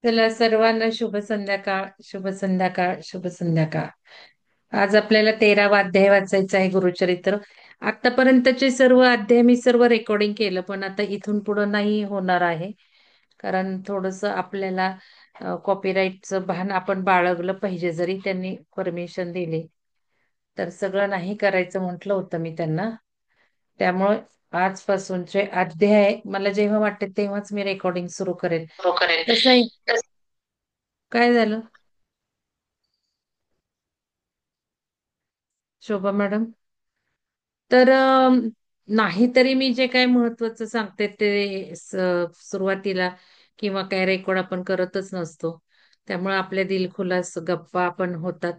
चला सर्वांना शुभ संध्याकाळ, शुभ संध्याकाळ, शुभ संध्याकाळ. आज आपल्याला 13वा अध्याय वाचायचा आहे गुरुचरित्र. आतापर्यंतचे सर्व अध्याय मी सर्व रेकॉर्डिंग केलं, पण आता इथून पुढं नाही होणार आहे. कारण थोडस आपल्याला कॉपीराईटचं भान आपण बाळगलं पाहिजे, जरी त्यांनी परमिशन दिली तर सगळं नाही करायचं म्हटलं होतं मी त्यांना. त्यामुळे आजपासूनचे अध्याय मला जेव्हा वाटते तेव्हाच मी रेकॉर्डिंग सुरू करेल. हो करेल. कसं आहे, काय झालं शोभा मॅडम? तर नाही तरी मी जे काय महत्वाचं सांगते ते सुरुवातीला किंवा काय रेकॉर्ड आपण करतच नसतो. त्यामुळे आपल्या दिलखुलास गप्पा पण होतात,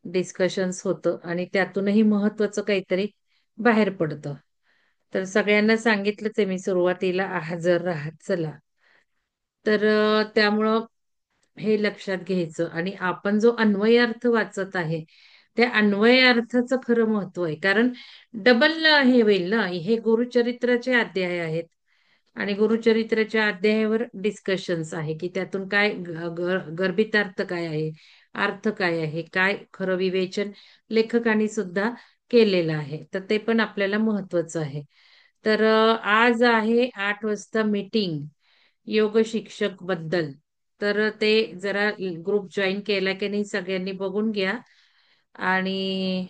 डिस्कशन्स होतं आणि त्यातूनही महत्वाचं काहीतरी बाहेर पडतं. तर सगळ्यांना सांगितलंच आहे मी सुरुवातीला, हजर राहा चला. तर त्यामुळं हे लक्षात घ्यायचं आणि आपण जो अन्वय अर्थ वाचत आहे त्या अन्वय अर्थाचं खरं महत्व आहे. कारण डबल हे होईल ना, हे गुरुचरित्राचे अध्याय आहेत आणि गुरुचरित्राच्या अध्यायावर डिस्कशन्स आहे की त्यातून काय गर्भितार्थ काय आहे, अर्थ काय आहे, काय खरं विवेचन लेखकांनी सुद्धा केलेलं आहे. तर ते पण आपल्याला महत्वाचं आहे. तर आज आहे 8 वाजता मीटिंग योग शिक्षक बद्दल. तर ते जरा ग्रुप जॉईन केला की नाही सगळ्यांनी बघून घ्या आणि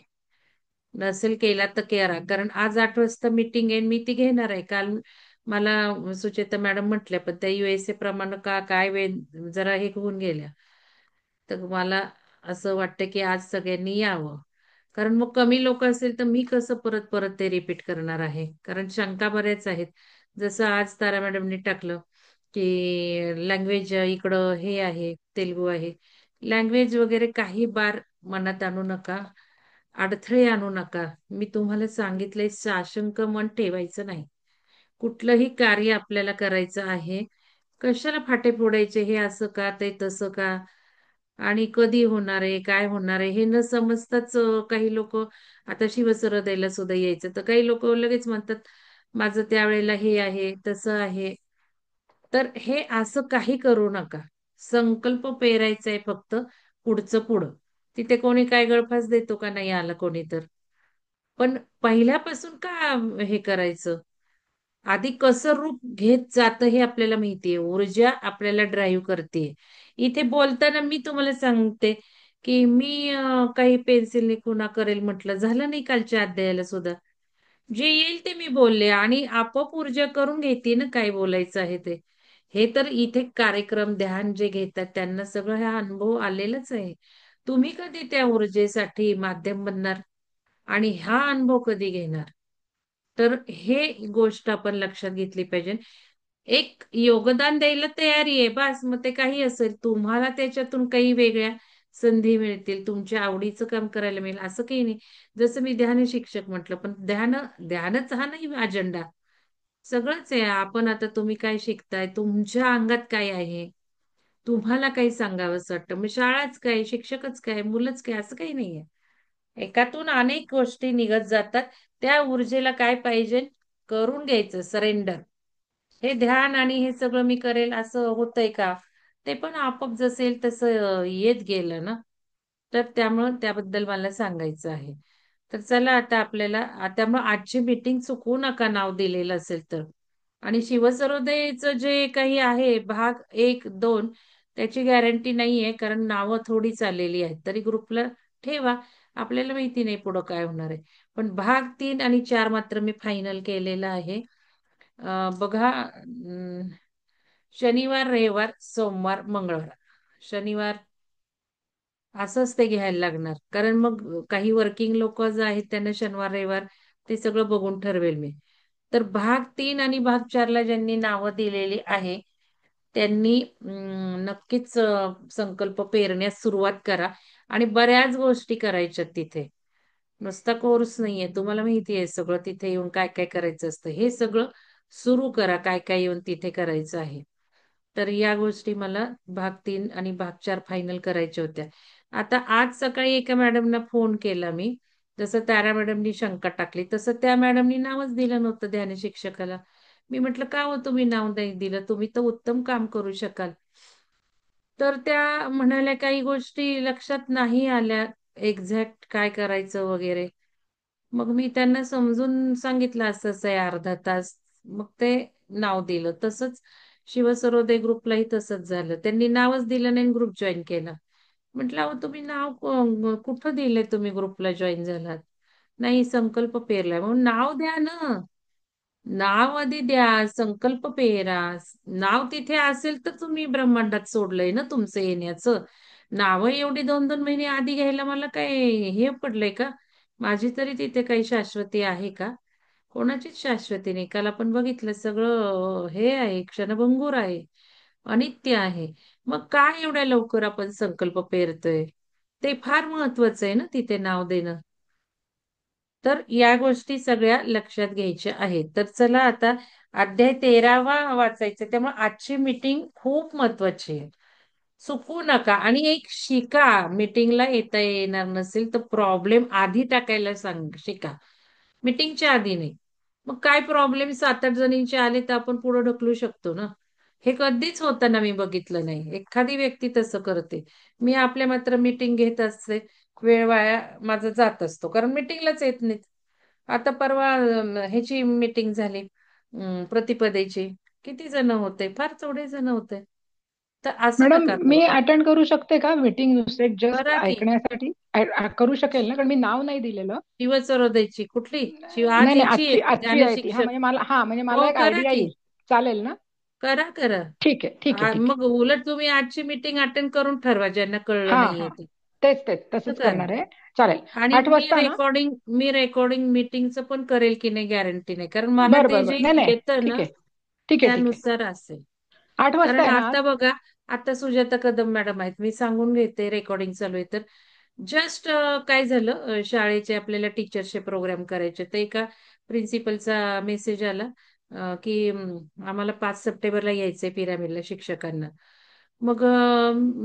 नसेल केला तर करा. कारण आज 8 वाजता मीटिंग आहे, मी ती घेणार आहे. काल मला सुचेता मॅडम म्हटल्या, पण त्या USA प्रमाणे काय वेळ जरा हे होऊन गेल्या. तर मला असं वाटतं की आज सगळ्यांनी यावं. कारण मग कमी लोक असेल तर मी कसं परत परत ते रिपीट करणार आहे, कारण शंका बऱ्याच आहेत. जसं आज तारा मॅडमनी टाकलं की लँग्वेज इकडं हे आहे, तेलुगू आहे. लँग्वेज वगैरे काही बार मनात आणू नका, अडथळे आणू नका. मी तुम्हाला सांगितलंय, साशंक मन ठेवायचं नाही. कुठलंही कार्य आपल्याला करायचं आहे, कशाला फाटे फोडायचे, हे असं का ते तसं का आणि कधी होणार आहे काय होणार आहे हे न समजताच काही लोक, आता शिवसर द्यायला सुद्धा यायचं तर काही लोक लगेच म्हणतात माझं त्यावेळेला हे आहे तसं आहे. तर हे असं काही करू नका. संकल्प पेरायचा आहे फक्त, पुढचं पुढं. तिथे कोणी काय गळफास देतो का नाही आला कोणी तर. पण पहिल्यापासून का हे करायचं? आधी कसं रूप घेत जातं हे आपल्याला माहितीये, ऊर्जा आपल्याला ड्राईव्ह करते. इथे बोलताना मी तुम्हाला सांगते की मी काही पेन्सिलने खुणा करेल म्हटलं, झालं नाही कालच्या अध्यायाला सुद्धा. जे येईल ते मी बोलले आणि आपोआप ऊर्जा करून घेते ना काय बोलायचं आहे ते. हे तर इथे कार्यक्रम ध्यान जे घेतात त्यांना सगळं हा अनुभव आलेलाच आहे. तुम्ही कधी त्या ऊर्जेसाठी माध्यम बनणार आणि हा अनुभव कधी घेणार? तर हे गोष्ट आपण लक्षात घेतली पाहिजे. एक योगदान द्यायला तयारी आहे बस, मग ते काही असेल, तुम्हाला त्याच्यातून काही वेगळ्या संधी मिळतील, तुमच्या आवडीचं काम करायला मिळेल असं काही नाही. जसं मी ध्यान शिक्षक म्हटलं, पण ध्यानच हा नाही अजेंडा. सगळंच आहे. आपण आता तुम्ही काय शिकताय, तुमच्या अंगात काय आहे, तुम्हाला काही सांगावंसं वाटतं, मग शाळाच काय, शिक्षकच काय, मुलंच काय, असं काही नाहीये. एकातून अनेक गोष्टी निघत जातात. त्या ऊर्जेला काय पाहिजे, करून घ्यायचं सरेंडर. हे ध्यान आणि हे सगळं मी करेल असं होतंय का? ते पण आपोआप जसं येईल तसं येत गेलं ना. तर त्यामुळं त्याबद्दल मला सांगायचं आहे. तर चला आता आपल्याला त्यामुळे आजची मीटिंग चुकवू नका नाव दिलेलं असेल तर. आणि शिवसर्वोदयचं जे काही आहे भाग 1, 2 त्याची गॅरंटी नाहीये, कारण नावं थोडीच आलेली आहेत. तरी ग्रुपला ठेवा, आपल्याला माहिती नाही पुढं काय होणार आहे. पण भाग 3 आणि 4 मात्र मी फायनल केलेलं आहे. बघा, शनिवार, रविवार, सोमवार, मंगळवार. शनिवार असंच ते घ्यायला लागणार, कारण मग काही वर्किंग लोक जे आहेत त्यांना शनिवार रविवार ते सगळं बघून ठरवेल मी. तर भाग 3 आणि भाग 4ला ज्यांनी नावं दिलेली आहे त्यांनी नक्कीच संकल्प पेरण्यास सुरुवात करा. आणि बऱ्याच गोष्टी करायच्या तिथे. नुसता कोर्स नाहीये, तुम्हाला माहिती आहे सगळं तिथे येऊन काय काय करायचं असतं. हे सगळं सुरू करा, काय काय येऊन तिथे करायचं आहे. तर या गोष्टी मला भाग 3 आणि भाग 4 फायनल करायच्या होत्या. आता आज सकाळी एका मॅडमना फोन केला मी. जसं तारा मॅडमनी शंका टाकली तसं त्या मॅडमनी नावच दिलं नव्हतं ध्यान शिक्षकाला. मी म्हटलं का हो तुम्ही नाव नाही दिलं, तुम्ही तर उत्तम काम करू शकाल. तर त्या म्हणाल्या काही गोष्टी लक्षात नाही आल्या, एक्झॅक्ट काय करायचं वगैरे. मग मी त्यांना समजून सांगितलं असं असं आहे अर्धा तास. मग ते नाव दिलं. तसंच शिवसरोदय ग्रुपलाही तसंच झालं. त्यांनी नावच दिलं नाही, ग्रुप जॉईन केला. म्हटलं अहो तुम्ही नाव कुठं दिलंय, तुम्ही ग्रुपला जॉईन झालात? नाही संकल्प पेरलाय. मग नाव द्या ना. नाव आधी द्या, संकल्प पेरा. नाव तिथे असेल तर तुम्ही ब्रह्मांडात सोडलंय ना तुमचं येण्याचं. नावं एवढी 2-2 महिने आधी घ्यायला मला काय हे पडलंय का? माझी तरी तिथे काही शाश्वती आहे का? कोणाचीच शाश्वती नाही. काल आपण बघितलं सगळं हे आहे, क्षणभंगूर आहे, अनित्य आहे. मग काय एवढ्या लवकर आपण संकल्प पेरतोय? ते फार महत्वाचं आहे ना तिथे नाव देणं. तर या गोष्टी सगळ्या लक्षात घ्यायच्या आहेत. तर चला आता अध्याय 13वा वाचायचा. त्यामुळे आजची मीटिंग खूप महत्वाची आहे. चुकू नका आणि एक शिका. मीटिंगला येता येणार नसेल तर प्रॉब्लेम आधी टाकायला सांग शिका. मीटिंगच्या आधी नाही. मग काय प्रॉब्लेम 7-8 जणींचे आले तर आपण पुढे ढकलू शकतो ना. हे कधीच होताना मी बघितलं नाही. एखादी व्यक्ती तसं करते. मी आपल्या मात्र मीटिंग घेत असते. वेळ वाया माझा जात असतो कारण मीटिंगलाच येत नाहीत. आता परवा ह्याची मीटिंग झाली, प्रतिपदेची. किती जण होते? फार थोडे जण होते. तर असं मॅडम, नका मी करू. अटेंड करू शकते का मीटिंग दुसरे जस्ट करा की. ऐकण्यासाठी? करू शकेल ना, कारण मी नाव नाही दिलेलं. शिवसरोदयची कुठली? आज नाही नाही, ह्याची आहे आजची आजची आहे ती. हा ज्ञानशिक्षक. म्हणजे मला, हा म्हणजे मला हो एक करा आयडिया की. येईल. चालेल ना? करा करा. ठीक आहे, ठीक आहे, ठीक आहे. मग उलट तुम्ही आजची मीटिंग अटेंड करून ठरवा ज्यांना हा कळलं हा, नाहीये ते. तेच तेच असं तसंच करा. करणार आहे. चालेल. आणि 8 वाजता ना? मी रेकॉर्डिंग मीटिंगचं पण करेल की नाही गॅरंटी नाही. कारण मला बरं ते बरं जे बरं, नाही नाही, येतं ना ठीक आहे, ठीक आहे, ठीक आहे. त्यानुसार असेल. 8 वाजता कारण आहे ना आज? आता बघा, आता सुजाता कदम मॅडम आहेत, मी सांगून घेते रेकॉर्डिंग चालू आहे तर. जस्ट काय झालं, शाळेचे आपल्याला टीचरचे प्रोग्राम करायचे तर एका प्रिन्सिपलचा मेसेज आला, की आम्हाला 5 सप्टेंबरला यायचंय पिरामिडला शिक्षकांना. मग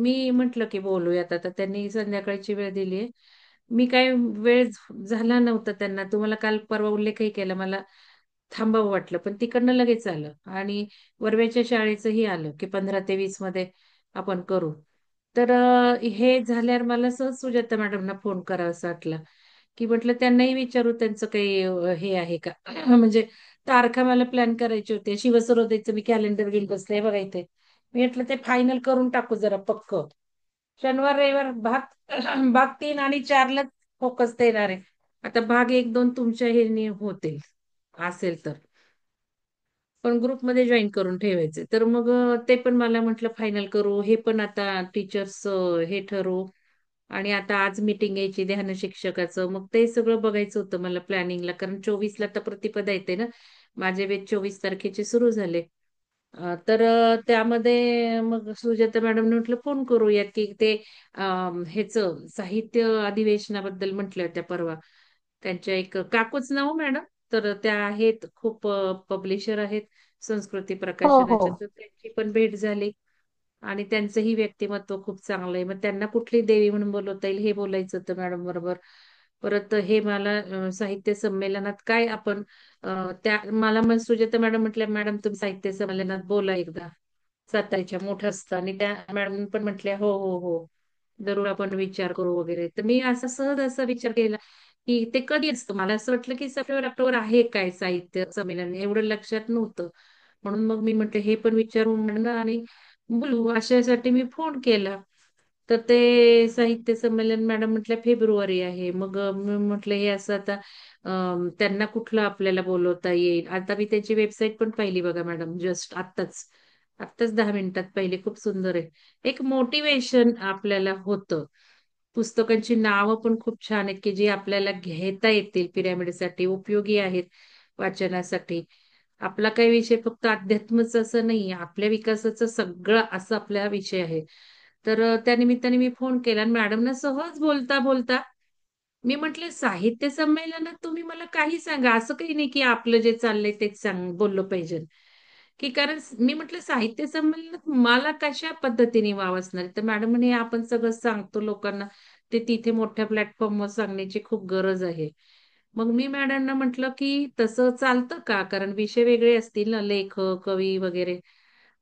मी म्हटलं की बोलूयात. आता त्यांनी संध्याकाळची वेळ दिली आहे. मी काय वेळ झाला नव्हता त्यांना, तुम्हाला काल परवा उल्लेखही केला, मला थांबावं वाटलं पण तिकडनं लगेच आलं. आणि वरवेच्या शाळेचंही आलं की 15 ते 20 मध्ये आपण करू. तर हे झाल्यावर मला सहज सुजाता मॅडमना फोन करावासा वाटला, की म्हटलं त्यांनाही विचारू त्यांचं काही हे आहे का. म्हणजे तारखा मला प्लॅन करायचे होते. शिवसरोदयचं मी कॅलेंडर घेऊन बसले बघा इथे. मी म्हटलं ते फायनल करून टाकू जरा पक्क. शनिवार रविवार भाग भाग 3 आणि 4ला फोकस देणार आहे. आता भाग 1-2 तुमच्या हे होतील असेल तर. पण ग्रुपमध्ये जॉईन करून ठेवायचे. तर मग ते पण मला म्हटलं फायनल करू. हे पण आता टीचर्स हे ठरवू. आणि आता आज मीटिंग यायची ध्यान शिक्षकाचं. मग ते सगळं बघायचं होतं मला प्लॅनिंगला. कारण 24ला तर प्रतिपदा येते ना. माझे वेद 24 तारखेचे सुरू झाले. तर त्यामध्ये मग सुजाता मॅडम म्हटलं फोन करूयात की ते ह्याच साहित्य अधिवेशनाबद्दल म्हटल्या होत्या परवा. त्यांच्या एक काकूच नाव मॅडम. तर त्या आहेत खूप पब्लिशर आहेत संस्कृती हो हो. प्रकाशनाच्या. तर त्यांची पण भेट झाली. आणि त्यांचंही व्यक्तिमत्व खूप चांगलं आहे. मग त्यांना कुठली देवी म्हणून बोलवता येईल हे बोलायचं होतं मॅडम बरोबर. परत हे मला साहित्य संमेलनात काय आपण त्या मला मग सुजाता मॅडम म्हटल्या, मॅडम तुम्ही साहित्य संमेलनात बोला एकदा. साताऱ्याच्या मोठं असतं. आणि त्या मॅडम पण म्हटल्या हो हो हो, जरूर आपण विचार करू वगैरे. तर मी असा सहज असा विचार केला की ते कधी असतं. मला असं वाटलं की सप्टेंबर ऑक्टोबर आहे काय साहित्य संमेलन, एवढं लक्षात नव्हतं. म्हणून मग मी म्हटलं हे पण विचारून म्हणलं आणि बोलू अशासाठी मी फोन केला. तर ते साहित्य संमेलन मॅडम म्हटलं फेब्रुवारी आहे. मग मी म्हटलं हे असं आता त्यांना कुठलं आपल्याला बोलवता येईल. आता मी त्याची वेबसाईट पण पाहिली बघा मॅडम, जस्ट आत्ताच आत्ताच 10 मिनिटात पाहिली. खूप सुंदर आहे. एक मोटिवेशन आपल्याला होतं. पुस्तकांची नावं पण खूप छान आहेत की जी आपल्याला घेता येतील, पिरॅमिडसाठी उपयोगी आहेत वाचनासाठी. आपला काही विषय फक्त अध्यात्मच असं नाही, आपल्या विकासाचं सगळं असं आपला विषय आहे. तर त्या निमित्ताने मी फोन केला आणि मॅडमना सहज बोलता बोलता मी म्हटले साहित्य संमेलनात तुम्ही मला काही सांगा. असं काही नाही की आपलं जे चाललंय तेच बोललं पाहिजे. की कारण मी म्हटलं साहित्य संमेलनात मला कशा पद्धतीने वावसणार. तर मॅडम म्हणे आपण सगळं सांगतो लोकांना, ते तिथे मोठ्या प्लॅटफॉर्मवर सांगण्याची खूप गरज आहे. मग मी मॅडमना म्हटलं की तसं चालतं का, कारण विषय वेगळे असतील ना, लेखक कवी वगैरे.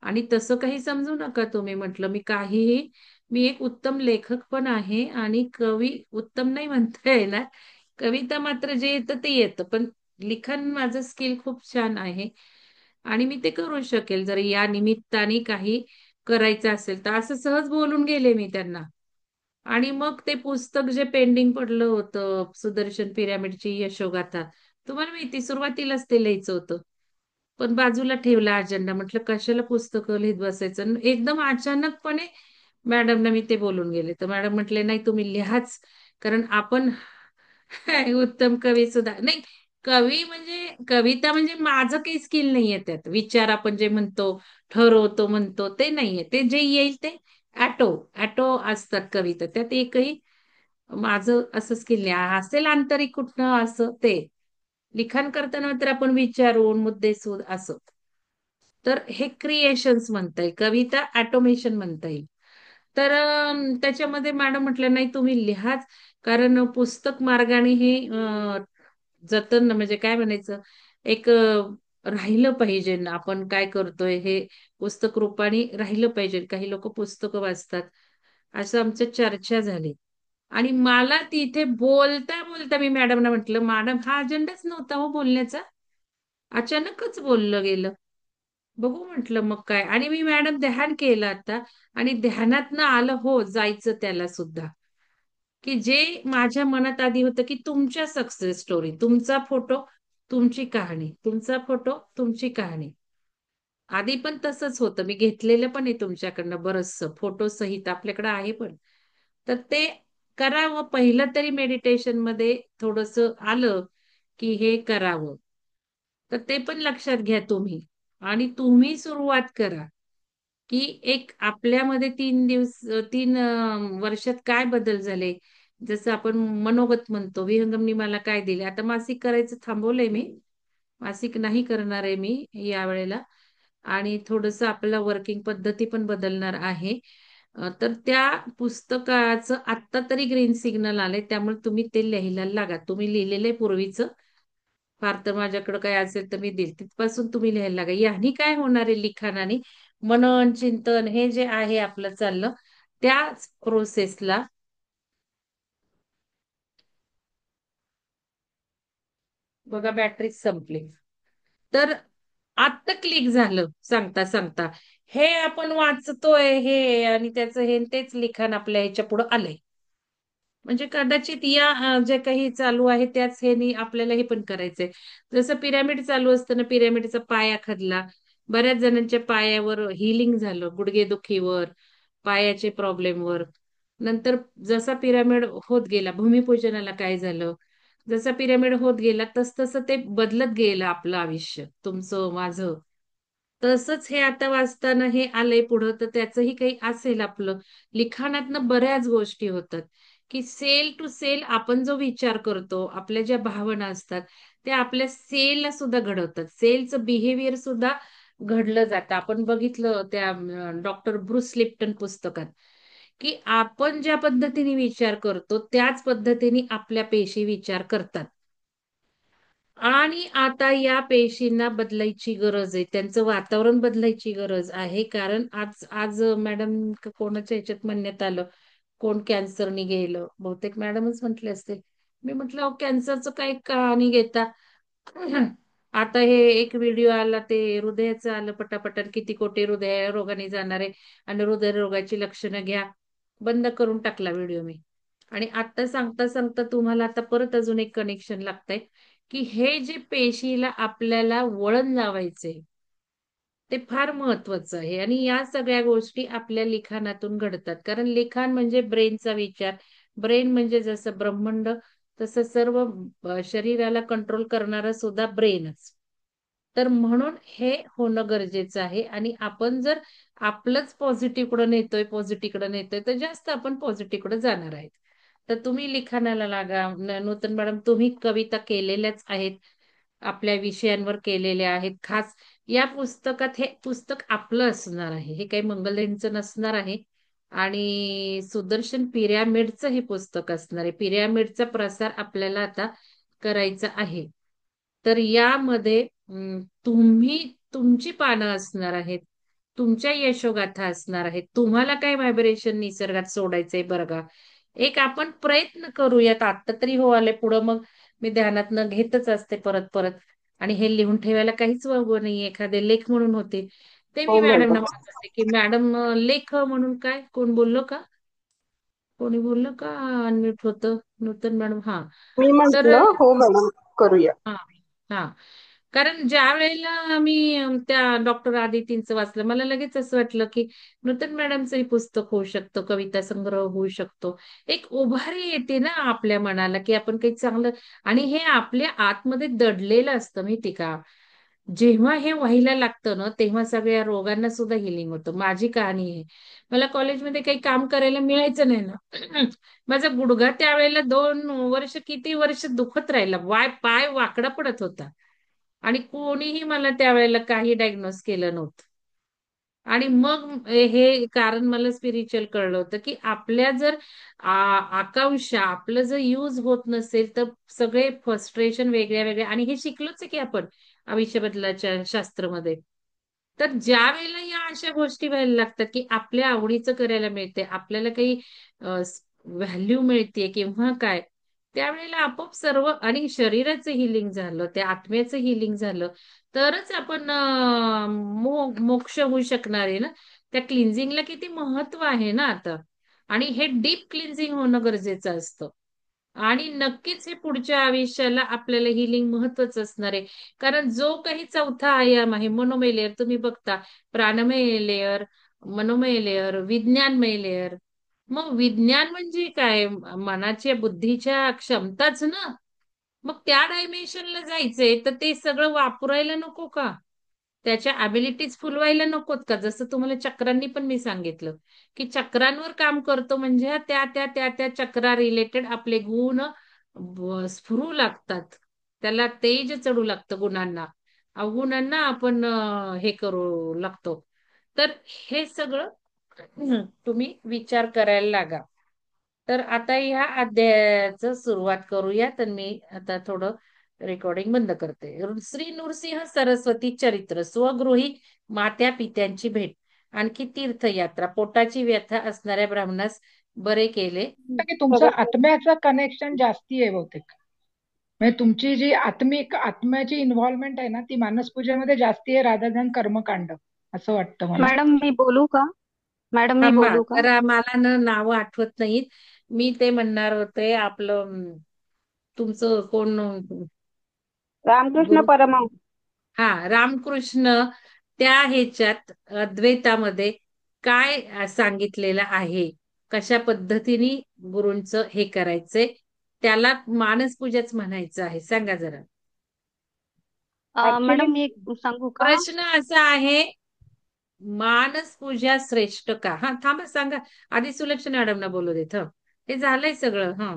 आणि तसं काही समजू नका तुम्ही. म्हटलं मी काहीही, मी एक उत्तम लेखक पण आहे आणि कवी उत्तम नाही म्हणता येणार. कविता मात्र जे येतं ते येतं, पण लिखाण माझं स्किल खूप छान आहे आणि मी ते करू शकेल जर या निमित्ताने काही करायचं असेल तर, असं सहज बोलून गेले मी त्यांना. आणि मग ते पुस्तक जे पेंडिंग पडलं होतं, सुदर्शन पिरॅमिडची यशोगाथा, तुम्हाला माहिती सुरुवातीलाच ते लिहायचं होतं. पण बाजूला ठेवला अजेंडा. म्हटलं कशाला पुस्तकं लिहित बसायचं. आणि एकदम अचानकपणे मॅडमना मी ते बोलून गेले. तर मॅडम म्हटले, नाही तुम्ही लिहाच, कारण आपण उत्तम कवी सुद्धा नाही. कवी म्हणजे कविता म्हणजे माझं काही स्किल नाहीये त्यात. विचार आपण जे म्हणतो, ठरवतो म्हणतो ते नाहीये. ते जे येईल ते ऍटो ऍटो असतात कविता. त्यात एकही माझं असं स्किल नाही. असेल आंतरिक कुठनं असं ते. लिखाण करताना तर आपण विचारून मुद्देसूद असं. तर हे क्रिएशन्स म्हणता येईल. कविता ऑटोमेशन म्हणता येईल. तर त्याच्यामध्ये मॅडम म्हटलं, नाही तुम्ही लिहाच, कारण पुस्तक मार्गाने हे जतन म्हणजे काय म्हणायचं, एक राहिलं पाहिजे आपण काय करतोय हे पुस्तक रूपाने राहिलं पाहिजे. काही लोक पुस्तकं वाचतात, असं आमच्या चर्चा झाली. आणि मला तिथे बोलता बोलता मी मॅडमना म्हटलं, मॅडम हा अजेंडाच नव्हता हो बोलण्याचा, अचानकच बोललं गेलं. बघू म्हटलं मग काय. आणि मी मॅडम ध्यान केलं आता, आणि ध्यानात आलं हो जायचं त्याला सुद्धा, की जे माझ्या मनात आधी होतं की तुमच्या सक्सेस स्टोरी, तुमचा फोटो तुमची कहाणी, तुमचा फोटो तुमची कहाणी. आधी पण तसंच होतं, मी घेतलेलं पण आहे तुमच्याकडनं बरचसं फोटो सहित आपल्याकडे आहे पण. तर ते करावं पहिलं तरी मेडिटेशन मध्ये थोडस आलं की हे करावं. तर ते पण लक्षात घ्या तुम्ही, आणि तुम्ही सुरुवात करा की एक आपल्यामध्ये 3 दिवस 3 वर्षात काय बदल झाले. जसं आपण मनोगत म्हणतो, विहंगमनी मला काय दिले. आता मासिक करायचं थांबवलंय मी, मासिक नाही करणार आहे मी या वेळेला. आणि थोडंसं आपल्याला वर्किंग पद्धती पण बदलणार आहे. तर त्या पुस्तकाचं आत्ता तरी ग्रीन सिग्नल आलंय, त्यामुळे तुम्ही ते लिहायला लागा. तुम्ही लिहिलेलं आहे पूर्वीचं, फार तर माझ्याकडे काय असेल तर मी देईल, तिथपासून तुम्ही लिहायला लागा. याने काय होणार आहे लिखाणाने, मनन चिंतन हे जे आहे आपलं चाललं, त्याच प्रोसेसला. बघा बॅटरीच संपली. तर आत्ता क्लिक झालं सांगता सांगता. हे आपण वाचतोय हे, आणि त्याचं हे तेच लिखाण आपल्या ह्याच्या पुढे आलंय. म्हणजे कदाचित या जे काही चालू आहे त्याच हे आपल्याला हे पण करायचंय. जसं पिरॅमिड चालू असताना पिरॅमिडचा पाया खदला, बऱ्याच जणांच्या पायावर हिलिंग झालं, गुडघेदुखीवर, पायाचे प्रॉब्लेमवर. नंतर जसा पिरॅमिड होत गेला, भूमिपूजनाला काय झालं, जसा पिरॅमिड होत गेला तस तसं ते बदलत गेलं आपलं आयुष्य, तुमचं माझं. तसंच हे आता वाचताना हे आलंय पुढं, तर त्याचंही काही असेल आपलं. लिखाणातनं बऱ्याच गोष्टी होतात, की सेल टू सेल आपण जो विचार करतो, आपल्या ज्या भावना असतात, त्या आपल्या सेलला सुद्धा घडवतात. सेलचं बिहेवियर सुद्धा घडलं जातं. आपण बघितलं त्या डॉक्टर ब्रुस लिप्टन पुस्तकात, की आपण ज्या पद्धतीने विचार करतो त्याच पद्धतीने आपल्या पेशी विचार करतात. आणि आता या पेशींना बदलायची गरज आहे, त्यांचं वातावरण बदलायची गरज आहे. कारण आज आज मॅडम कोणाच्या ह्याच्यात म्हणण्यात आलं, कोण कॅन्सरनी गेलं, बहुतेक मॅडमच म्हटले असते. मी म्हटलं अहो कॅन्सरचं काही कहाणी घेता. आता हे एक व्हिडिओ आला ते हृदयाचं आलं पटापट, किती कोटी हृदय रोगाने जाणारे आणि हृदय रोगाची लक्षणं घ्या. बंद करून टाकला व्हिडिओ मी. आणि आता सांगता सांगता तुम्हाला आता परत अजून एक कनेक्शन लागतंय, की हे जे पेशीला आपल्याला वळण लावायचे ते फार महत्वाचं आहे. आणि या सगळ्या गोष्टी आपल्या लिखाणातून घडतात. कारण लिखाण म्हणजे ब्रेनचा विचार. ब्रेन म्हणजे जसं ब्रह्मांड, तसं सर्व शरीराला कंट्रोल करणारा सुद्धा ब्रेनच. तर म्हणून हे होणं गरजेचं आहे. आणि आपण जर आपलंच पॉझिटिव्हकडे नेतोय, पॉझिटिव्हकडे नेतोय, तर जास्त आपण पॉझिटिव्हकडे जाणार आहेत. तर तुम्ही लिखाणाला लागा. नूतन मॅडम तुम्ही कविता केलेल्याच आहेत, आपल्या विषयांवर केलेल्या आहेत. खास या पुस्तकात हे पुस्तक आपलं असणार आहे, हे काही मंगलदेंचं नसणार आहे. आणि सुदर्शन पिरॅमिडचं हे पुस्तक असणार आहे. पिरॅमिडचा प्रसार आपल्याला आता करायचा आहे. तर यामध्ये तुम्ही तुमची पानं असणार आहेत. तुमच्या यशोगाथा असणार आहेत. तुम्हाला काय व्हायब्रेशन निसर्गात सोडायचंय बरं. एक आपण प्रयत्न करूयात. आता तरी हो आले पुढं, मग मी ध्यानात घेतच असते परत परत. आणि हे लिहून ठेवायला काहीच वगवं नाही. एखादे लेख म्हणून होते ते मी हो मॅडमना मॅडम. म्हणत असते की मॅडम लेख म्हणून काय, कोण बोललो का, कोणी बोललं का, अनम्यूट होतं नूतन मॅडम. हा. मी तर म्हंटल हो मॅडम, करूया. हा हा. कारण ज्या वेळेला मी त्या डॉक्टर आदितींचं वाचलं, मला लगेच असं वाटलं की नूतन मॅडमचंही पुस्तक होऊ शकतं, कविता संग्रह होऊ शकतो. एक उभारी येते ना आपल्या मनाला की आपण काही चांगलं. आणि हे आपल्या आतमध्ये दडलेलं असतं माहिती का. जेव्हा हे व्हायला लागतं ना, तेव्हा सगळ्या रोगांना सुद्धा हिलिंग होतं. माझी कहाणी आहे. मला कॉलेजमध्ये काही काम करायला मिळायचं नाही ना. माझा गुडघा त्यावेळेला 2 वर्ष, किती वर्ष दुखत राहिला. पाय वाकडा पडत होता. आणि कोणीही मला त्यावेळेला काही डायग्नोस केलं नव्हतं. आणि मग हे कारण मला स्पिरिच्युअल कळलं होतं की आपल्या जर आकांक्षा आपलं जर यूज होत नसेल तर सगळे फ्रस्ट्रेशन वेगळ्या वेगळ्या. आणि हे शिकलोच आहे की आपण आयुष्य बदलाच्या शास्त्रमध्ये. तर ज्या वेळेला या अशा गोष्टी व्हायला लागतात की आपल्या आवडीचं करायला मिळते, आपल्याला काही व्हॅल्यू मिळते किंवा काय, त्यावेळेला आपोआप सर्व. आणि शरीराचं हिलिंग झालं, त्या आत्म्याचं हिलिंग झालं, तरच आपण मोक्ष होऊ शकणार आहे ना. त्या क्लिन्झिंगला किती महत्व आहे ना आता. आणि हे डीप क्लिन्झिंग होणं गरजेचं असतं. आणि नक्कीच हे पुढच्या आयुष्याला आपल्याला हिलिंग महत्वाचं असणार आहे. कारण जो काही चौथा आयाम आहे, मनोमय लेअर, तुम्ही बघता प्राणमय लेअर, मनोमय लेअर, विज्ञानमय लेअर. मग विज्ञान म्हणजे काय, मनाच्या बुद्धीच्या क्षमताच ना. मग त्या डायमेन्शनला जायचंय तर ते सगळं वापरायला नको का. त्याच्या अबिलिटीज फुलवायला नकोत का. जसं तुम्हाला चक्रांनी पण मी सांगितलं की चक्रांवर काम करतो म्हणजे त्या त्या त्या त्या चक्रा रिलेटेड आपले गुण स्फुरू लागतात. त्याला तेज चढू लागतं गुणांना. अवगुणांना आपण हे करू लागतो. तर हे सगळं तुम्ही विचार करायला लागा. तर आता ह्या अध्यायाचं सुरुवात करूया. तर मी आता थोडं रेकॉर्डिंग बंद करते. श्री नृसिंह सरस्वती चरित्र, स्वगृही मात्या पित्यांची भेट, आणखी तीर्थयात्रा, पोटाची व्यथा असणाऱ्या ब्राह्मणास बरे केले. की तुमचं आत्म्याचं कनेक्शन जास्ती आहे बहुतेक. म्हणजे तुमची जी आत्म्याची इन्व्हॉल्वमेंट आहे ना, ती मानसपूजेमध्ये जास्ती आहे राधा दॅन कर्मकांड, असं वाटतं मला. मॅडम मी बोलू का? मॅडम मी थांबा बोलू का? जरा, मला ना नावं आठवत नाहीत. मी ते म्हणणार होते आपलं तुमचं कोण रामकृष्ण गुरु. परमहंस. हा, रामकृष्ण. त्या ह्याच्यात अद्वैतामध्ये काय सांगितलेलं आहे, कशा पद्धतीने गुरूंचं हे करायचंय, त्याला मानसपूजाच म्हणायचं आहे. सांगा जरा. ऍक्च्युली मॅडम मी एक सांगू का? प्रश्न असा आहे, मानसपूजा श्रेष्ठ का. हा थांबा, सांगा. आधी सुलक्षणा मॅडमना बोलू देत. हे झालंय सगळं. हा.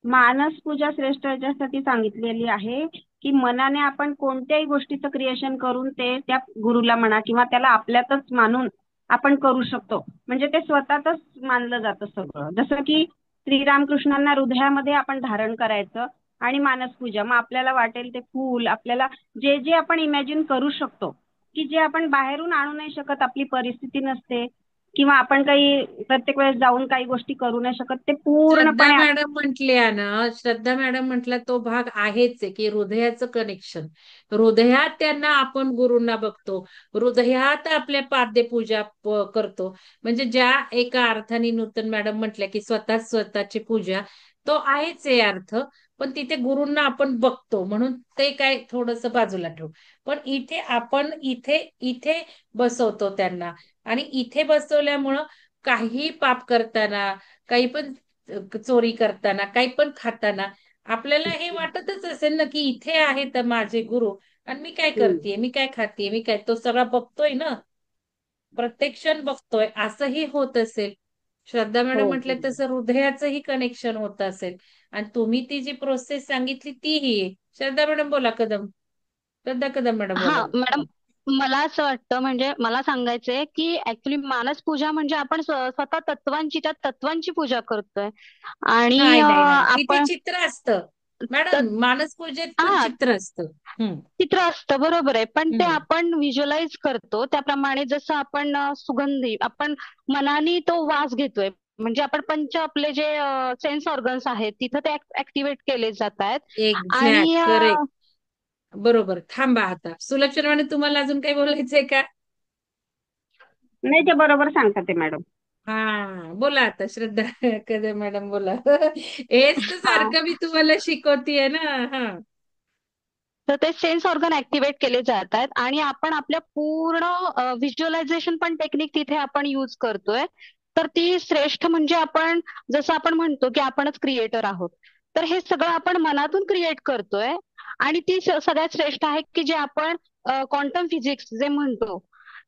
मानस पूजा श्रेष्ठ याच्यासाठी सांगितलेली आहे की मनाने आपण कोणत्याही गोष्टीचं क्रिएशन करून ते त्या गुरुला म्हणा किंवा त्याला आपल्यातच मानून आपण करू शकतो. म्हणजे ते स्वतःतच मानलं जातं सगळं. जसं की श्रीरामकृष्णांना हृदयामध्ये आपण धारण करायचं आणि मानस पूजा, मग आपल्याला वाटेल ते फूल, आपल्याला जे जे आपण इमॅजिन करू शकतो की जे आपण बाहेरून आणू नाही शकत, आपली परिस्थिती नसते किंवा आपण काही प्रत्येक वेळेस जाऊन काही गोष्टी करू नाही शकत, ते श्रद्धा पूर्णपणे मॅडम म्हटल्या ना, श्रद्धा मॅडम म्हटलं तो भाग आहेच आहे की हृदयाचं कनेक्शन. हृदयात त्यांना आपण गुरूंना बघतो, हृदयात आपल्या पाद्यपूजा करतो. म्हणजे ज्या एका अर्थाने नूतन मॅडम म्हटल्या की स्वतः स्वतःची पूजा, तो आहेच आहे अर्थ. पण तिथे गुरूंना आपण बघतो म्हणून ते काय थोडस बाजूला ठेवू. पण इथे आपण इथे इथे बसवतो त्यांना. आणि इथे बसवल्यामुळं काही पाप करताना, काही पण चोरी करताना, काही पण खाताना आपल्याला हे वाटतच असेल ना की इथे आहे तर माझे गुरु, आणि मी काय करते, मी काय खाते, मी काय, तो सगळा बघतोय ना, प्रत्यक्षात बघतोय, असंही होत असेल. श्रद्धा हो मॅडम म्हटलं हो. तसं हृदयाचंही कनेक्शन होत असेल. आणि तुम्ही ती जी प्रोसेस सांगितली तीही आहे. श्रद्धा मॅडम बोला. श्रद्धा कदम मॅडम हा बोला. मॅडम, मला असं वाटतं, म्हणजे मला सांगायचंय की ऍक्च्युली मानस पूजा म्हणजे आपण स्वतः तत्वांची, त्या तत्वांची पूजा करतोय. आणि नाही नाही नाही, तिथे आपण चित्र असतं. मॅडम तर मानस पूजेत पण हा, चित्र असतं. हम्म. चित्र असतं बरोबर आहे, पण ते हम्म. आपण व्हिज्युअलाइज करतो त्याप्रमाणे. जसं आपण सुगंधी आपण मनाने तो वास घेतोय, म्हणजे आपण पंच आपले जे सेन्स ऑर्गन्स आहेत तिथं ते ऍक्टिव्हेट केले जात आहेत. एक्झॅक्ट आणि करेक्ट. बरोबर. थांबा आता. सुलक्षणा मॅडम तुम्हाला अजून काही बोलायचंय का? नाही, ते बरोबर सांगतात ते मॅडम. हा बोला आता श्रद्धा कदम मॅडम बोला. हेच तर हा, सारखं मी तुम्हाला शिकवतीये ना. हा. तर ते सेन्स ऑर्गन ऍक्टिव्हेट केले जात आहेत आणि आपण आपल्या पूर्ण व्हिज्युअलायझेशन पण टेक्निक तिथे आपण यूज करतोय. तर ती श्रेष्ठ म्हणजे आपण, जसं आपण म्हणतो की आपणच क्रिएटर आहोत, तर हे सगळं आपण मनातून क्रिएट करतोय. आणि ती सगळ्यात श्रेष्ठ आहे की जे आपण क्वांटम फिजिक्स जे म्हणतो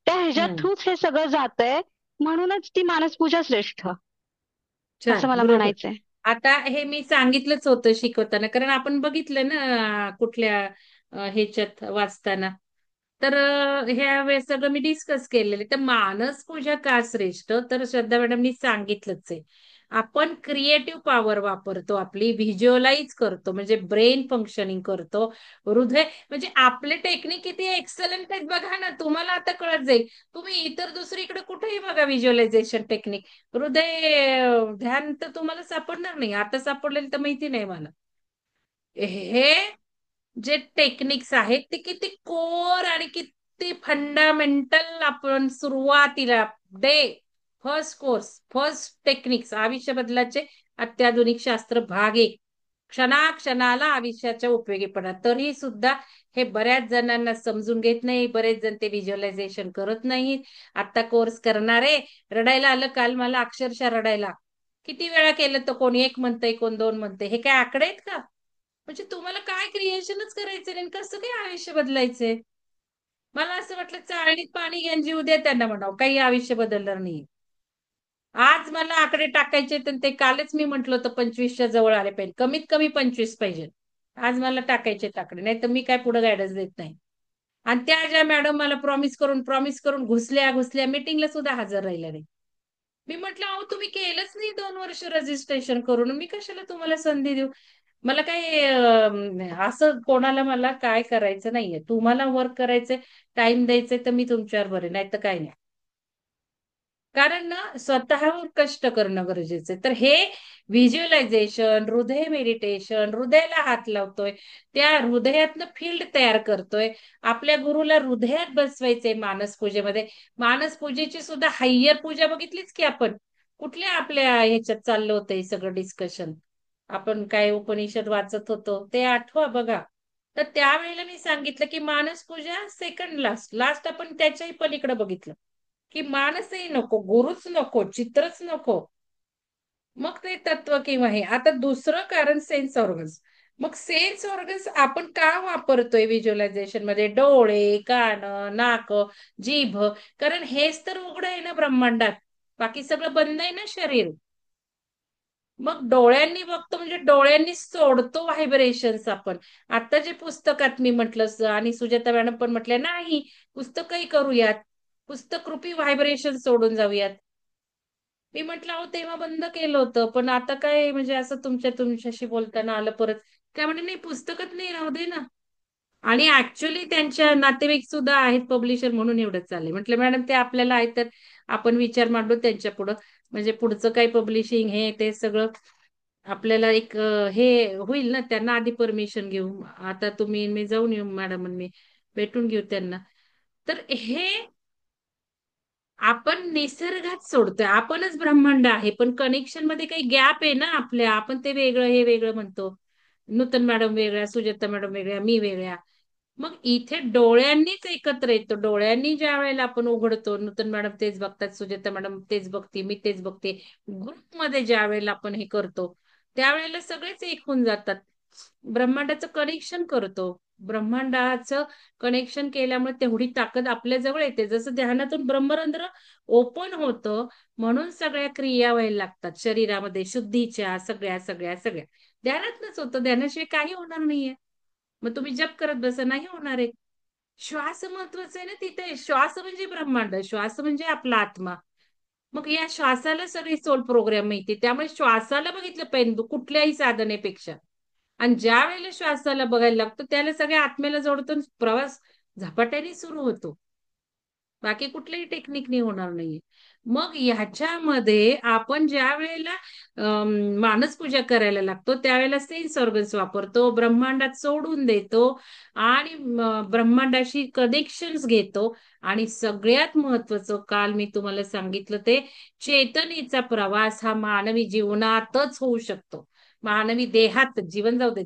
त्या ह्याच्या हम्म. थ्रूच हे सगळं जातंय. म्हणूनच ती मानसपूजा श्रेष्ठ, छान. असं मला बरोबर. म्हणायचंय. आता हे मी सांगितलंच होतं शिकवताना, कारण आपण बघितलं ना कुठल्या ह्याच्यात वाचताना. तर ह्या वेळेस सगळं मी डिस्कस केलेलं आहे. तर मानस पूजा का श्रेष्ठ, तर श्रद्धा मॅडमनी सांगितलंच आहे. आपण क्रिएटिव्ह पॉवर वापरतो, आपली व्हिज्युअलाइज करतो, म्हणजे ब्रेन फंक्शनिंग करतो. हृदय म्हणजे आपले टेक्निक किती एक्सलंट आहेत बघा ना. तुम्हाला आता कळत जाईल. तुम्ही इतर दुसरीकडे कुठेही बघा व्हिज्युअलायझेशन टेक्निक, हृदय ध्यान तर तुम्हाला सापडणार नाही. आता सापडलेलं तर माहिती नाही मला. हे जे टेक्निक्स आहेत ते किती कोर आणि किती फंडामेंटल. आपण सुरुवातीला day first course first techniques आयुष्य बदलाचे अत्याधुनिक शास्त्र भाग 1, क्षणाक्षणाला आयुष्याच्या उपयोगी पडा. तरी सुद्धा हे बऱ्याच जणांना समजून घेत नाही. बरेच जण ते व्हिज्युअलायझेशन करत नाही. आता कोर्स करणारे रडायला आलं काल मला, अक्षरशः रडायला. किती वेळा केलं तर कोणी एक म्हणतंय, कोण दोन म्हणतंय. हे काय आकडे आहेत का? म्हणजे तुम्हाला काय क्रिएशनच करायचंय आणि कसं काय आयुष्य बदलायचंय? मला असं वाटलं चाळणीत पाणी घ्या आणि जीव द्या त्यांना, म्हणावं काही आयुष्य बदलणार नाही. आज मला आकडे टाकायचे तर ते कालच मी म्हंटल होतं 25च्या जवळ आले पाहिजे, कमीत कमी 25 पाहिजे. आज मला टाकायचे आकडे, नाही तर मी काय पुढे गायडन्स देत नाही. आणि त्या ज्या मॅडम मला प्रॉमिस करून घुसल्या घुसल्या, मिटिंगला सुद्धा हजर राहिल्या नाही. मी म्हटलं अहो तुम्ही केलंच नाही 2 वर्ष रजिस्ट्रेशन करून, मी कशाला तुम्हाला संधी देऊ? मला काही असं कोणाला मला काय करायचं नाहीये. तुम्हाला वर्क करायचंय, टाइम द्यायचंय, तर मी तुमच्यावर बरे, नाही तर काय नाही. कारण ना स्वतःवर कष्ट करणं गरजेचं आहे. तर हे व्हिज्युअलायझेशन, हृदय मेडिटेशन, हृदयाला हात लावतोय, त्या हृदयातनं फील्ड तयार करतोय. आपल्या गुरुला हृदयात बसवायचंय मानस पूजेमध्ये. मानस पूजेची सुद्धा हायर पूजा बघितलीच की आपण. कुठल्या आपल्या ह्याच्यात चाललं होतं हे सगळं डिस्कशन. आपण काय उपनिषद वाचत होतो ते आठवा बघा. तर त्यावेळेला मी सांगितलं की मानस पूजा सेकंड लास्ट आपण त्याच्याही पलीकडे बघितलं की माणसही नको, गुरुच नको, चित्रच नको. मग ते तत्व किंवा हे. आता दुसरं कारण सेन्स ऑर्गन्स. मग सेन्स ऑर्गन्स आपण का वापरतोय व्हिज्युअलायझेशन मध्ये? डोळे, कान, नाक, जीभ. कारण हेच तर उघड आहे ना ब्रह्मांडात, बाकी सगळं बंद आहे ना शरीर. मग डोळ्यांनी बघतो म्हणजे डोळ्यांनी सोडतो व्हायब्रेशन्स आपण. आता जे पुस्तकात मी म्हटलं आणि सुजाता मॅडम पण म्हटल्या, नाही पुस्तकही करूयात, पुस्तक रूपी व्हायब्रेशन सोडून जाऊयात. मी म्हटलं अहो तेव्हा बंद केलं होतं, पण आता काय म्हणजे असं तुमच्याशी बोलताना आलं परत. त्या म्हणे नाही पुस्तकच नाही, राहू दे ना. आणि ऍक्च्युली त्यांच्या नातेवाईक सुद्धा आहेत पब्लिशर, म्हणून एवढं चाललंय. म्हटलं मॅडम ते आपल्याला आहे तर आपण विचार मांडू त्यांच्या पुढं, म्हणजे पुढचं काही पब्लिशिंग हे ते सगळं आपल्याला एक हे होईल ना. त्यांना आधी परमिशन घेऊ. आता तुम्ही मी जाऊन येऊ मॅडम, मी भेटून घेऊ त्यांना. तर हे आपण निसर्गात सोडतोय. आपणच ब्रह्मांड आहे, पण कनेक्शन मध्ये काही गॅप आहे ना आपल्या. आपण ते वेगळं हे वेगळं म्हणतो. नूतन मॅडम वेगळ्या, सुजाता मॅडम वेगळ्या, मी वेगळ्या. मग इथे डोळ्यांनीच एकत्र येतो. डोळ्यांनी ज्या वेळेला आपण उघडतो, नूतन मॅडम तेच बघतात, सुजाता मॅडम तेच बघते, मी तेच बघते. ग्रुपमध्ये ज्या वेळेला आपण हे करतो त्यावेळेला सगळेच एक होऊन जातात. ब्रह्मांडाचं कनेक्शन करतो. ब्रह्मांडाचं कनेक्शन केल्यामुळे तेवढी ताकद आपल्या जवळ येते. जसं ध्यानातून ब्रह्मरंध्र ओपन होतं, म्हणून सगळ्या क्रिया व्हायला लागतात शरीरामध्ये, शुद्धीच्या सगळ्या सगळ्या सगळ्या ध्यानातनच होतं. ध्यानाशिवाय काही होणार नाहीये. मग तुम्ही जप करत बसा, नाही होणार आहे. श्वास महत्वाचा आहे ना तिथे. श्वास म्हणजे ब्रह्मांड, श्वास म्हणजे आपला आत्मा. मग या श्वासाला सगळी सोल प्रोग्राम माहिती, त्यामुळे श्वासाला बघितलं पाहिजे कुठल्याही साधनेपेक्षा. आणि ज्या वेळेला श्वासाला बघायला लागतो त्याला सगळ्या आत्म्याला जोडतो, प्रवास झपाट्याने सुरू होतो. बाकी कुठल्याही टेक्निकनी होणार नाहीये. मग ह्याच्यामध्ये आपण ज्या वेळेला मानस पूजा करायला लागतो त्यावेळेला सेन्स ऑर्गन्स वापरतो, ब्रह्मांडात सोडून देतो आणि ब्रह्मांडाशी कनेक्शन्स घेतो. आणि सगळ्यात महत्वाचं काल मी तुम्हाला सांगितलं ते चेतनेचा प्रवास हा मानवी जीवनातच होऊ शकतो. मानवी देहात, जीवन जाऊ दे,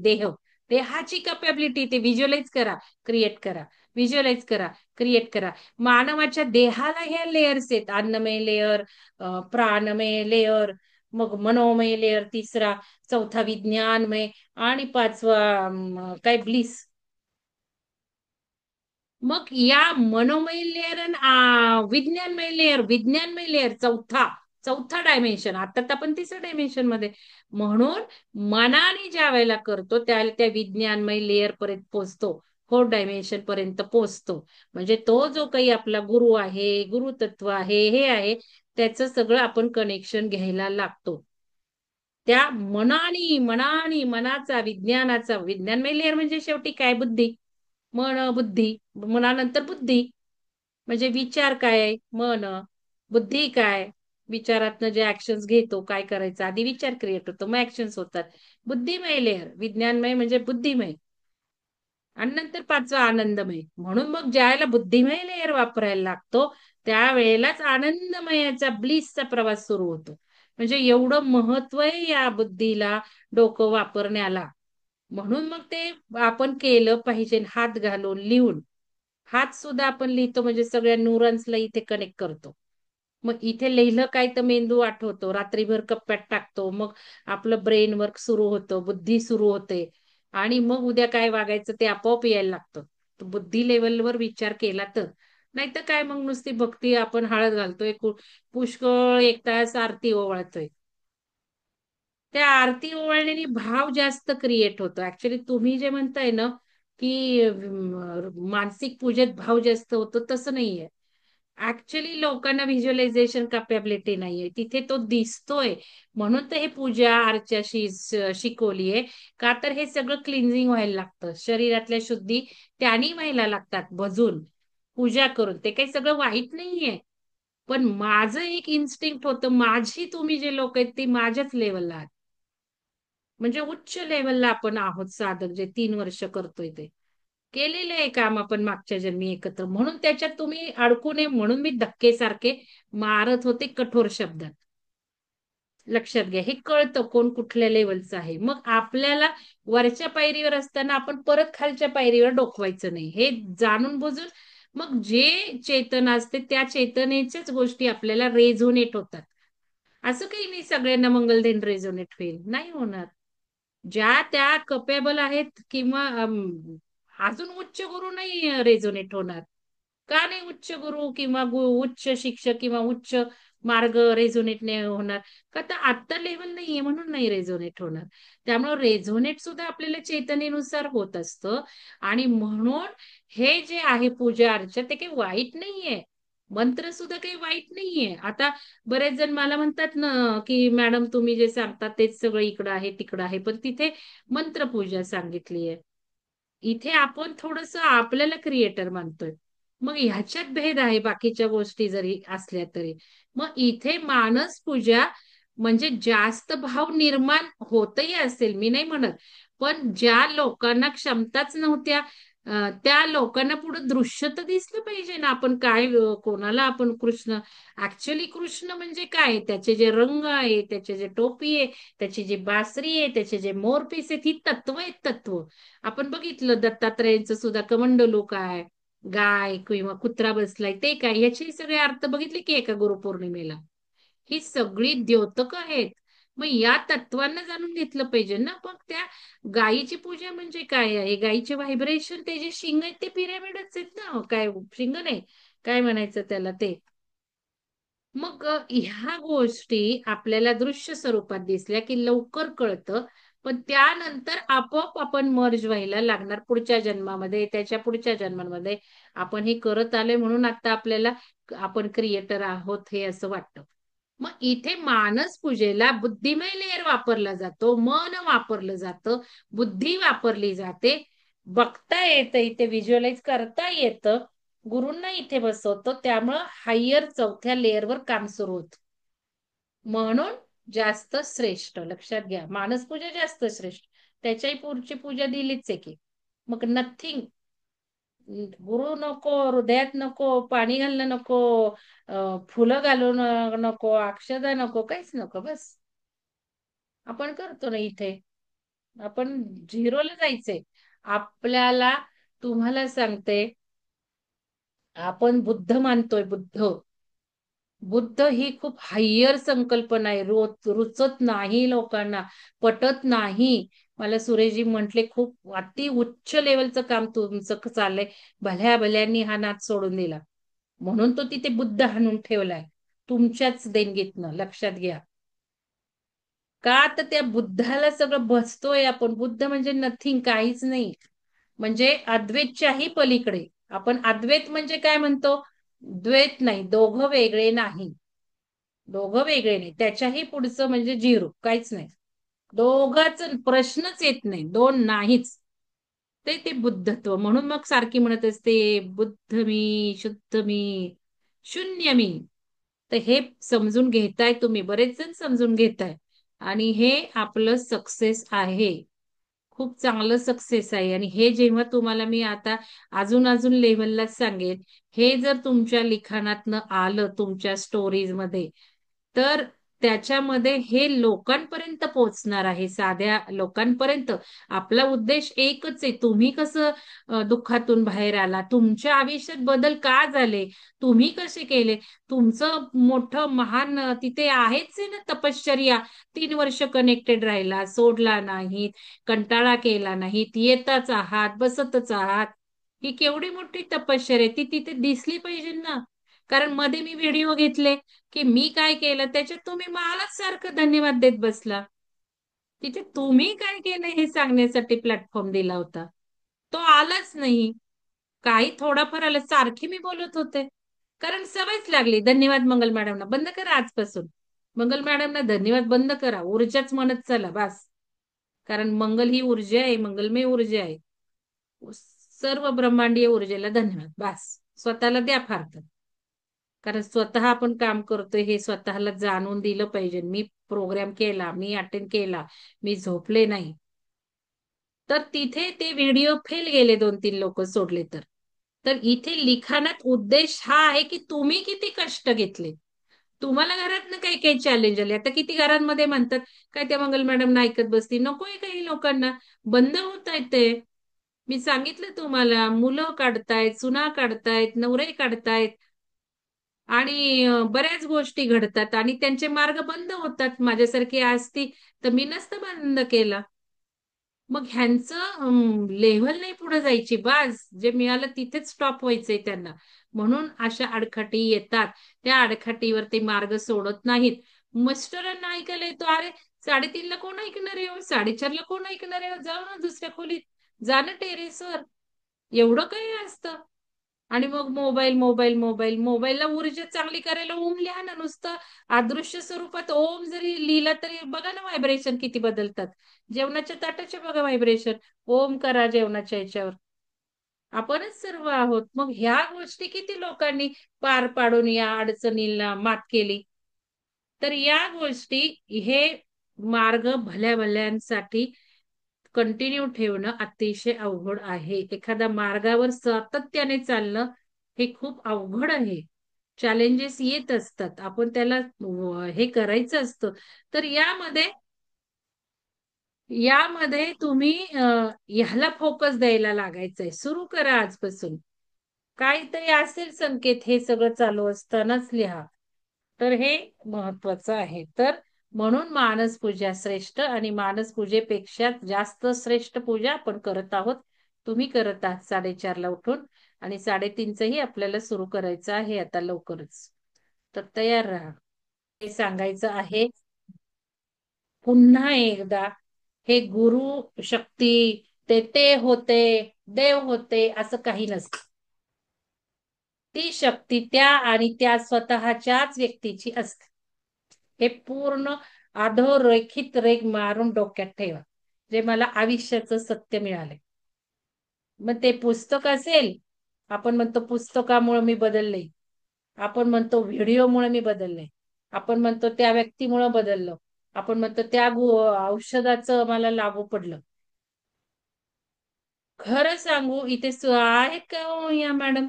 देहाची कॅपॅबिलिटी ते व्हिज्युअलाइज करा, क्रिएट करा, व्हिज्युअलाइज करा, क्रिएट करा. मानवाच्या देहाला ह्या लेयर्स आहेत, अन्नमय लेयर, प्राणमय लेयर, मग मनोमय लेयर तिसरा, चौथा विज्ञानमय आणि पाचवा काय ब्लिस. मग या मनोमय लेयर आणि विज्ञानमय लेयर चौथा डायमेन्शन. आता तर आपण तिसऱ्या डायमेन्शन मध्ये. म्हणून मनाने ज्या वेळेला करतो त्यावेळेला त्या विज्ञानमय लेयर पर्यंत पोहोचतो, 4th डायमेन्शन पर्यंत पोहोचतो. म्हणजे तो जो काही आपला गुरु आहे, गुरुतत्व आहे, हे आहे, त्याचं सगळं आपण कनेक्शन घ्यायला लागतो. त्या मनाचा विज्ञानमय लेयर म्हणजे शेवटी काय, बुद्धी. बुद्धी, मनानंतर बुद्धी म्हणजे विचार काय, मन, बुद्धी काय, विचारातनं जे ऍक्शन्स घेतो, काय करायचं, आधी विचार क्रिएट होतो, मग ऍक्शन्स होतात. बुद्धिमय लेअर, विज्ञानमय म्हणजे बुद्धिमय, आणि नंतर पाचवा आनंदमय. म्हणून मग ज्यावेळेला बुद्धिमय लेअर वापरायला लागतो त्यावेळेलाच आनंदमयाचा ब्लिसचा प्रवास सुरू होतो. म्हणजे एवढं महत्व आहे या बुद्धीला, डोकं वापरण्याला. म्हणून मग ते आपण केलं पाहिजे, हात घालून लिहून. हात सुद्धा आपण लिहितो म्हणजे सगळ्या न्यूरॉन्सला इथे कनेक्ट करतो. मग इथे लिहिलं काय तर मेंदू आठवतो, रात्रीभर कप्प्यात टाकतो, मग आपलं ब्रेन वर्क सुरू होतं, बुद्धी सुरू होते, आणि मग उद्या काय वागायचं ते आपोआप यायला लागतं. बुद्धी लेवलवर विचार केला तर. नाहीतर काय, मग नुसती भक्ती, आपण हळद घालतोय, पुष्कळ 1 तास आरती ओवाळतोय. त्या आरती ओवाळण्याने भाव जास्त क्रिएट होतो. ऍक्च्युली तुम्ही जे म्हणताय ना की मानसिक पूजेत भाव जास्त होतो, तसं नाहीये. ऍक्च्युली लोकांना व्हिज्युअलायझेशन कॅपॅबिलिटी नाहीये, तिथे तो दिसतोय. म्हणून तर हे पूजा अर्चाशी शिकवलीये. का तर हे सगळं क्लिन्झिंग व्हायला लागतं, शरीरातल्या शुद्धी त्यांनी व्हायला लागतात, भजून पूजा करून. ते काही सगळं वाईट नाहीये, पण माझं एक इन्स्टिंक्ट होतं, माझी तुम्ही जे लोक आहेत ते माझ्याच लेवलला आहात. म्हणजे उच्च लेवलला आपण आहोत साधक, जे 3 वर्ष करतोय ते केलेलं आहे काम आपण मागच्या जन्मी एकत्र. म्हणून त्याच्यात तुम्ही अडकू नये म्हणून मी धक्के सारखे मारत होते कठोर शब्दात. लक्षात घ्या, हे कळतं कोण कुठल्या लेवलचं आहे. मग आपल्याला वरच्या पायरीवर असताना आपण परत खालच्या पायरीवर डोकवायचं नाही, हे जाणून बुजून. मग जे चेतना असते त्या चेतनेच्याच गोष्टी आपल्याला रेझोनेट होतात. असं काही नाही सगळ्यांना मंगलदेन रेझोनेट होईल, नाही होणार. ज्या त्या कपेबल आहेत किंवा अजून उच्च गुरु नाही रेझोनेट होणार. का नाही उच्च गुरु किंवा उच्च शिक्षक किंवा उच्च मार्ग रेझोनेट नाही होणार? का तर आत्ता लेवल नाहीये म्हणून नाही रेझोनेट होणार. त्यामुळे रेझोनेट सुद्धा आपल्याला चेतनेनुसार होत असतं. आणि म्हणून हे जे आहे पूजा अर्चा ते काही वाईट नाहीये, मंत्र सुद्धा काही वाईट नाहीये. आता बरेच जण मला म्हणतात ना की मॅडम तुम्ही जे सांगतात तेच सगळं इकडं आहे तिकडं आहे, पण तिथे मंत्रपूजा सांगितली आहे, इथे आपण थोडस आपल्याला क्रिएटर मानतोय. मग ह्याच्यात भेद आहे बाकीच्या गोष्टी जरी असल्या तरी. मग इथे मानस पूजा म्हणजे जास्त भाव निर्माण होतही असेल, मी नाही म्हणत, पण ज्या लोकांना क्षमताच नव्हत्या त्या लोकांना पुढे दृश्य तर दिसलं पाहिजे ना, आपण काय कोणाला आपण कृष्ण. ऍक्च्युली कृष्ण म्हणजे काय, त्याचे जे रंग आहे, त्याचे जे टोपी आहे, त्याची जी बासरी आहे, त्याचे जे मोरपीस आहेत, ही तत्व आहेत, तत्व. आपण बघितलं दत्तात्रयांचं सुद्धा कमंडलू काय, गाय किंवा कुत्रा बसलाय ते काय, ह्याचे सगळे अर्थ बघितले की एका गुरुपौर्णिमेला. ही सगळी द्योतक आहेत. मग या तत्वांना जाणून घेतलं पाहिजे ना. पण त्या गायीची पूजा म्हणजे काय आहे, गायीचे व्हायब्रेशन, ते जे शिंग आहेत ते पिरॅमिडच आहेत ना, काय शिंग नाही, काय म्हणायचं त्याला ते. मग ह्या गोष्टी आपल्याला दृश्य स्वरूपात दिसल्या की लवकर कळतं. पण त्यानंतर आपोआप आपण मर्ज व्हायला लागणार पुढच्या जन्मामध्ये, त्याच्या पुढच्या जन्मांमध्ये. आपण हे करत आलोय म्हणून आता आपल्याला आपण क्रिएटर आहोत हे असं वाटतं. मग इथे मानस पूजेला बुद्धिमय लेअर वापरला जातो, मन वापरलं जातं, बुद्धी वापरली जाते, बघता येतं, इथे व्हिज्युअलाइज करता येतं, गुरूंना इथे बसवतो, त्यामुळं हायर चौथ्या लेअरवर काम सुरू होतं. म्हणून जास्त श्रेष्ठ, लक्षात घ्या, मानस पूजा जास्त श्रेष्ठ. त्याच्याही पुढची पूजा दिलीच आहे की. मग नथिंग, गुरु नको, हृदयात नको, पाणी घालणं नको, फुलं घालून नको, अक्षदा नको, काहीच नको. बस आपण करतो ना इथे. आपण झिरोला जायचंय आपल्याला. तुम्हाला सांगते, आपण बुद्ध मानतोय, बुद्ध ही खूप हायर संकल्पना आहे. रुचत नाही लोकांना, पटत नाही. मला सुरेशजी म्हटले खूप अति उच्च लेवलचं काम तुमचं चाललंय, भल्या भल्यांनी हा नाद सोडून दिला. म्हणून तो तिथे बुद्ध हाणून ठेवलाय तुमच्याच देणगीतनं, लक्षात घ्या. का तर त्या बुद्धाला सगळं बसतोय आपण. बुद्ध म्हणजे नथिंग, काहीच नाही. म्हणजे अद्वैतच्याही पलीकडे. आपण अद्वैत म्हणजे काय म्हणतो? द्वैत नाही, दोघं वेगळे नाही. दोघं वेगळे नाही, त्याच्याही पुढचं म्हणजे झिरो, काहीच नाही. दोघाच प्रश्नच येत नाही, दोन नाहीच. ते बुद्धत्व. म्हणून मग सारखी म्हणत असते, बुद्ध मी, शुद्ध मी, शून्य मी. तर हे समजून घेताय तुम्ही, बरेच जण समजून घेताय, आणि हे आपलं सक्सेस आहे. खूप चांगलं सक्सेस आहे. आणि हे जेव्हा तुम्हाला मी आता अजून अजून लेव्हललाच सांगेन, हे जर तुमच्या लिखाणातनं आलं, तुमच्या स्टोरीज मध्ये, तर त्याच्यामध्ये हे लोकांपर्यंत पोहोचणार आहे, साध्या लोकांपर्यंत. आपला उद्देश एकच आहे, तुम्ही कसं दुःखातून बाहेर आला, तुमच्या आयुष्यात बदल का झाले, तुम्ही कसे केले. तुमचं मोठं महान तिथे आहेच आहे ना, तपश्चर्या. 3 वर्ष कनेक्टेड राहिला, सोडला नाहीत, कंटाळा केला नाहीत, येतच आहात, बसतच आहात. ही केवढी मोठी तपश्चर्या, ती तिथे दिसली पाहिजे ना. कारण मध्ये मी व्हिडिओ घेतले की मी काय केलं, त्याच्यात तुम्ही मलाच सारखं धन्यवाद देत बसला. तिथे तुम्ही काय केलं हे सांगण्यासाठी प्लॅटफॉर्म दिला होता, तो आलाच नाही. काही थोडाफार आलं, सारखी मी बोलत होते, कारण सवयच लागली. धन्यवाद मंगल मॅडमना, बंद करा आजपासून. मंगल मॅडमना धन्यवाद बंद करा, ऊर्जाच म्हणत चला बस. कारण मंगल ही ऊर्जा आहे, मंगलमय ऊर्जा आहे. सर्व ब्रह्मांडीय ऊर्जेला धन्यवाद बस. स्वतःला द्या फार तर. कारण स्वतः आपण काम करतोय हे स्वतःला जाणून दिलं पाहिजे. मी प्रोग्राम केला, मी अटेंड केला, मी झोपले नाही, तर तिथे ते व्हिडिओ फेल गेले, 2-3 लोक सोडले तर. तर इथे लिखाणात उद्देश हा आहे की तुम्ही किती कष्ट घेतले. तुम्हाला घरात ना काही काही चॅलेंज आले. आता किती घरांमध्ये म्हणतात काय त्या मंगल मॅडम ना ऐकत बसती, नकोय काही लोकांना. बंद होत आहेत ते. मी सांगितलं तुम्हाला, मुलं काढतायत, सुना काढतायत, नवरे काढतायत, आणि बऱ्याच गोष्टी घडतात आणि त्यांचे मार्ग बंद होतात. माझ्यासारखी असती तर मी नसतं बंद केला. मग ह्यांचं लेव्हल नाही पुढे जायची, बास जे मिळालं तिथेच स्टॉप व्हायचंय त्यांना. म्हणून अशा आडखाटी येतात, त्या आडखाटीवर ते मार्ग सोडत नाहीत. मिस्टरांना ऐकायला येतो, अरे 3:30ला कोण ऐकणार आहे हो, 4:30ला कोण ऐकणार आहे हो, जाऊ ना दुसऱ्या खोलीत, जाणं टेरेसवर, एवढं काही असतं. आणि मग मोबाईल मोबाईल मोबाईल, मोबाईलला ऊर्जा चांगली करायला ओम लिहा ना नुसतं. अदृश्य स्वरूपात ओम जरी लिहिला तरी बघा ना व्हायब्रेशन किती बदलतात. जेवणाच्या ताटाचे बघा व्हायब्रेशन, ओम करा जेवणाच्या याच्यावर. आपणच सर्व आहोत. मग ह्या गोष्टी किती लोकांनी पार पाडून या अडचणींना मात केली. तर या गोष्टी, हे मार्ग भल्या भल्यांसाठी कंटिन्यू ठेवणं अतिशय अवघड आहे. एखाद्या मार्गावर सातत्याने चालणं हे खूप अवघड आहे. चॅलेंजेस येत असतात, आपण त्याला हे करायचं असतं. तर यामध्ये तुम्ही ह्याला फोकस द्यायला लागायचंय. सुरू करा आजपासून. काहीतरी असेल संकेत, हे सगळं चालू असतानाच लिहा. तर हे महत्वाचं आहे. तर म्हणून मानस पूजा श्रेष्ठ, आणि मानस पूजेपेक्षा जास्त श्रेष्ठ पूजा आपण करत आहोत. तुम्ही करत आहात 4:30ला उठून, आणि 3:30च आपल्याला सुरू करायचं आहे आता लवकरच. तर तयार राहा. हे सांगायचं आहे पुन्हा एकदा. हे गुरु शक्ती, ते होते, देव होते, असं काही नसतं. ती शक्ती त्या आणि त्या स्वतःच्याच व्यक्तीची असते. हे पूर्ण अधोरेखित रेग मारून डोक्यात ठेवा, जे मला आयुष्याचं सत्य मिळालंय. मग ते पुस्तक असेल, आपण म्हणतो पुस्तकामुळे मी बदलले, आपण म्हणतो व्हिडिओमुळे मी बदलले, आपण म्हणतो त्या व्यक्तीमुळे बदललो, आपण म्हणतो त्या औषधाचं मला लागू पडलं. खरं सांगू, इथे आहेत का हो या मॅडम,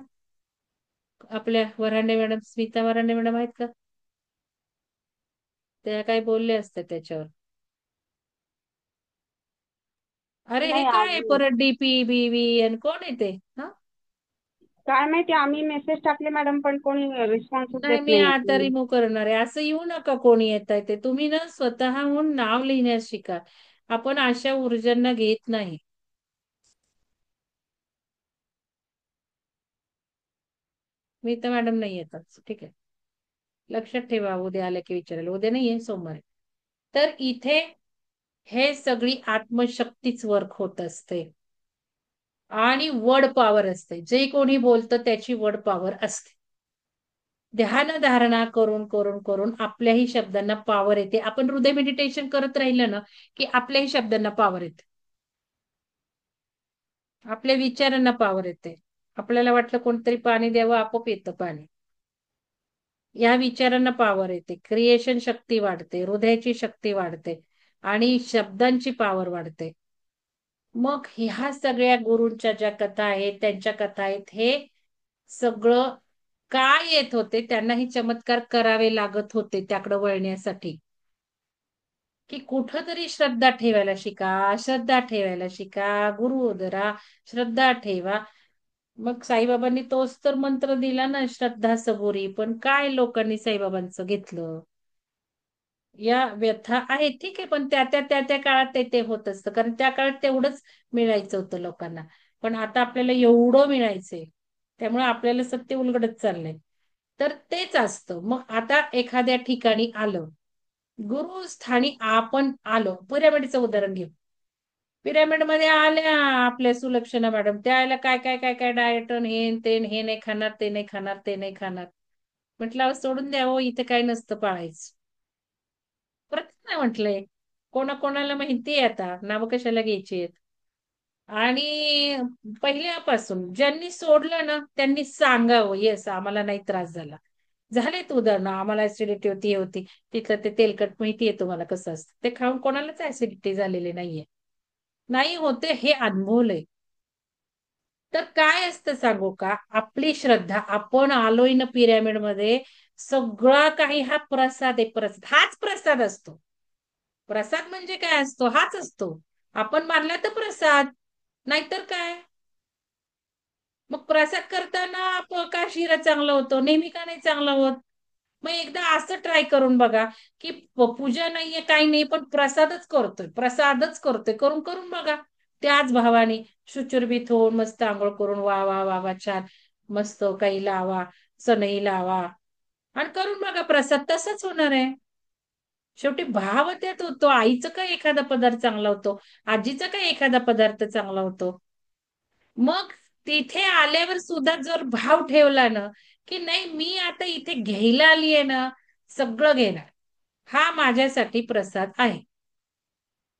आपल्या वरांडे मॅडम, स्मिता वरांडे मॅडम आहेत का? त्या काय बोलले असते त्याच्यावर? अरे हे नाही काय आज आहे परत डीपी बीबी आणि कोण आहे ते? हा, काय माहिती, आम्ही मेसेज टाकले मॅडम पण कोणी रिस्पॉन्सच नाही, देत मी नाहीये. आता रिमूव्ह करणार आहे. असं येऊ नका कोणी येत आहे ते. तुम्ही ना स्वतःहून नाव लिहिण्यास शिका. आपण अशा ऊर्जांना घेत नाही. मी तर मॅडम नाही येतात, ठीक आहे, लक्षात ठेवा. उद्या आल्या की विचारायला. उद्या नाहीये, सोमवार आहे. तर इथे हे सगळी आत्मशक्तीच वर्क होत असते आणि वर्ड पॉवर असते. जे कोणी बोलतं त्याची वर्ड पॉवर असते. ध्यान धारणा करून करून करून आपल्याही शब्दांना पॉवर येते. आपण हृदय मेडिटेशन करत राहिलं ना की आपल्याही शब्दांना पॉवर येते, आपल्या विचारांना पॉवर येते. आपल्याला वाटलं कोणतरी पाणी द्यावं, आपोआप येतं पाणी. या विचारांना पॉवर येते, क्रिएशन शक्ती वाढते, हृदयाची शक्ती वाढते आणि शब्दांची पॉवर वाढते. मग ह्या सगळ्या गुरूंच्या ज्या कथा आहेत, त्यांच्या कथा आहेत, हे सगळं काय येत होते, त्यांना ही चमत्कार करावे लागत होते त्याकडे वळण्यासाठी. की कुठंतरी श्रद्धा ठेवायला शिका, श्रद्धा ठेवायला शिका, गुरु उदरा श्रद्धा ठेवा. मग साईबाबांनी तोच तर मंत्र दिला ना, श्रद्धा सबुरी. पण काय लोकांनी साईबाबांचं घेतलं. या व्यथा आहेत, ठीक आहे, पण त्या काळात ते होत असतं, कारण त्या काळात तेवढंच मिळायचं होतं लोकांना. पण आता आपल्याला एवढं मिळायचंय, त्यामुळे आपल्याला सत्य उलगडत चाललंय. तर तेच असतं. मग आता एखाद्या ठिकाणी आलं, गुरुस्थानी आपण आलो. पिरामिडचं उदाहरण घेऊ. पिरामिड मध्ये आल्या आपल्या सुलक्षणा मॅडम, त्याला काय काय काय काय डाएट हे नाही खाणार, ते नाही खाणार, ते नाही खाणार. म्हटलं सोडून द्यावं, इथे काय नसतं पाळायचं. परत नाही म्हटलंय, कोणाकोणाला माहितीये, आता नावं कशाला घ्यायची आहेत. आणि पहिल्यापासून ज्यांनी सोडलं ना त्यांनी सांगावं, येस आम्हाला नाही त्रास झाला. झालेत उदाहरणं, आम्हाला ऍसिडिटी होती, हे होती. तिथलं ते तेलकट माहितीये तुम्हाला कसं असतं, ते खाऊन कोणालाच ऍसिडिटी झालेली नाहीये. नाही होते हे अनुभवलंय. तर काय असतं सांगू का, आपली श्रद्धा. आपण आलोय ना पिरॅमिड मध्ये, सगळा काही हा प्रसाद आहे. प्रसाद हाच प्रसाद असतो. प्रसाद म्हणजे काय असतो, हाच असतो. आपण मानला तर प्रसाद, नाहीतर काय. मग प्रसाद करताना का शिरा चांगला होतो, नेहमी का नाही चांगला होत. मग एकदा असं ट्राय करून बघा की पूजा नाहीये, काही नाही, पण प्रसादच करतोय, प्रसादच करतोय, करून करून बघा. त्याच भावाने शुचिर्भूत होऊन मस्त आंघोळ करून, वा वा वा वा छान, मस्त काही लावा, सनई लावा आणि करून बघा. प्रसाद तसंच होणार आहे. शेवटी भाव त्यात होतो. आईचं काय एखादा पदार्थ चांगला होतो, आजीचा काय एखादा पदार्थ चांगला होतो. मग तिथे आल्यावर सुद्धा जर भाव ठेवला ना की नाही, मी आता इथे घ्यायला आलीये ना, सगळं घेणार, हा माझ्यासाठी प्रसाद आहे,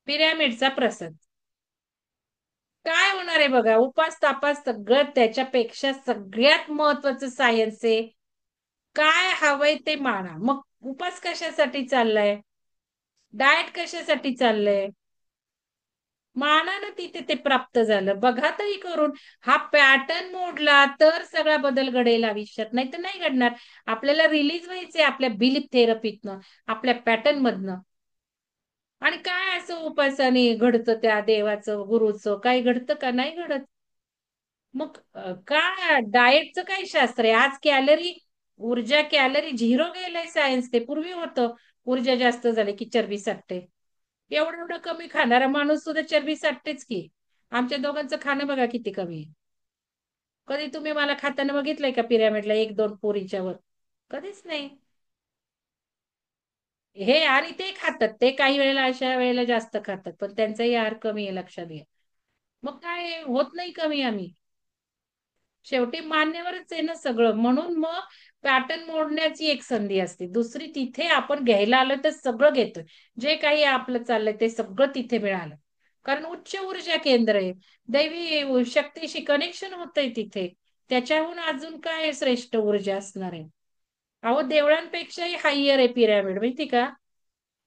पिरॅमिडचा प्रसाद. काय होणार आहे बघा, उपास तापास सगळं त्याच्यापेक्षा सगळ्यात महत्वाचं सायन्स आहे. काय हवंय ते माना. मग उपास कशासाठी चाललाय, डाएट कशासाठी चाललंय, माना ना, तिथे ते प्राप्त झालं. बघा तरी करून. हा पॅटर्न मोडला तर सगळा बदल घडेल आयुष्यात, नाही तर नाही घडणार. आपल्याला रिलीज व्हायचंय आपल्या बिलीफ थेरपीतनं, आपल्या पॅटर्न मधनं. आणि काय असं उपासाने घडतं, त्या देवाचं गुरुचं काही घडतं का, नाही घडत. मग काय डाएटचं काय शास्त्र आहे. आज कॅलरी, ऊर्जा कॅलरी झिरो गेलाय सायन्स. ते पूर्वी होतं, ऊर्जा जास्त झाली की चरबी साठते. एवढं एवढं कमी खाणारा माणूस सुद्धा चरबी साठतेच की. आमच्या दोघांचं खाणं बघा किती कमी आहे. कधी तुम्ही मला खाताना बघितलंय का पिरॅमिडला, एक दोन पोरीच्या वर? कधीच नाही. हे आणि ते खातात, ते काही वेळेला अशा वेळेला जास्त खातात, पण त्यांचाही आहार कमी आहे, लक्षात घ्या. मग काय होत नाही कमी आम्ही. शेवटी मान्यवरच आहे ना सगळं. म्हणून मग पॅटर्न मोडण्याची एक संधी असते. दुसरी, तिथे आपण घ्यायला आलो तर सगळं घेतोय, जे काही आपलं चाललंय ते सगळं तिथे मिळालं. कारण उच्च ऊर्जा केंद्र आहे, दैवी शक्तीशी कनेक्शन होतंय तिथे. त्याच्याहून अजून काय श्रेष्ठ ऊर्जा असणार आहे? अहो, देवळांपेक्षाही हायर आहे पिरॅमिड, माहिती का?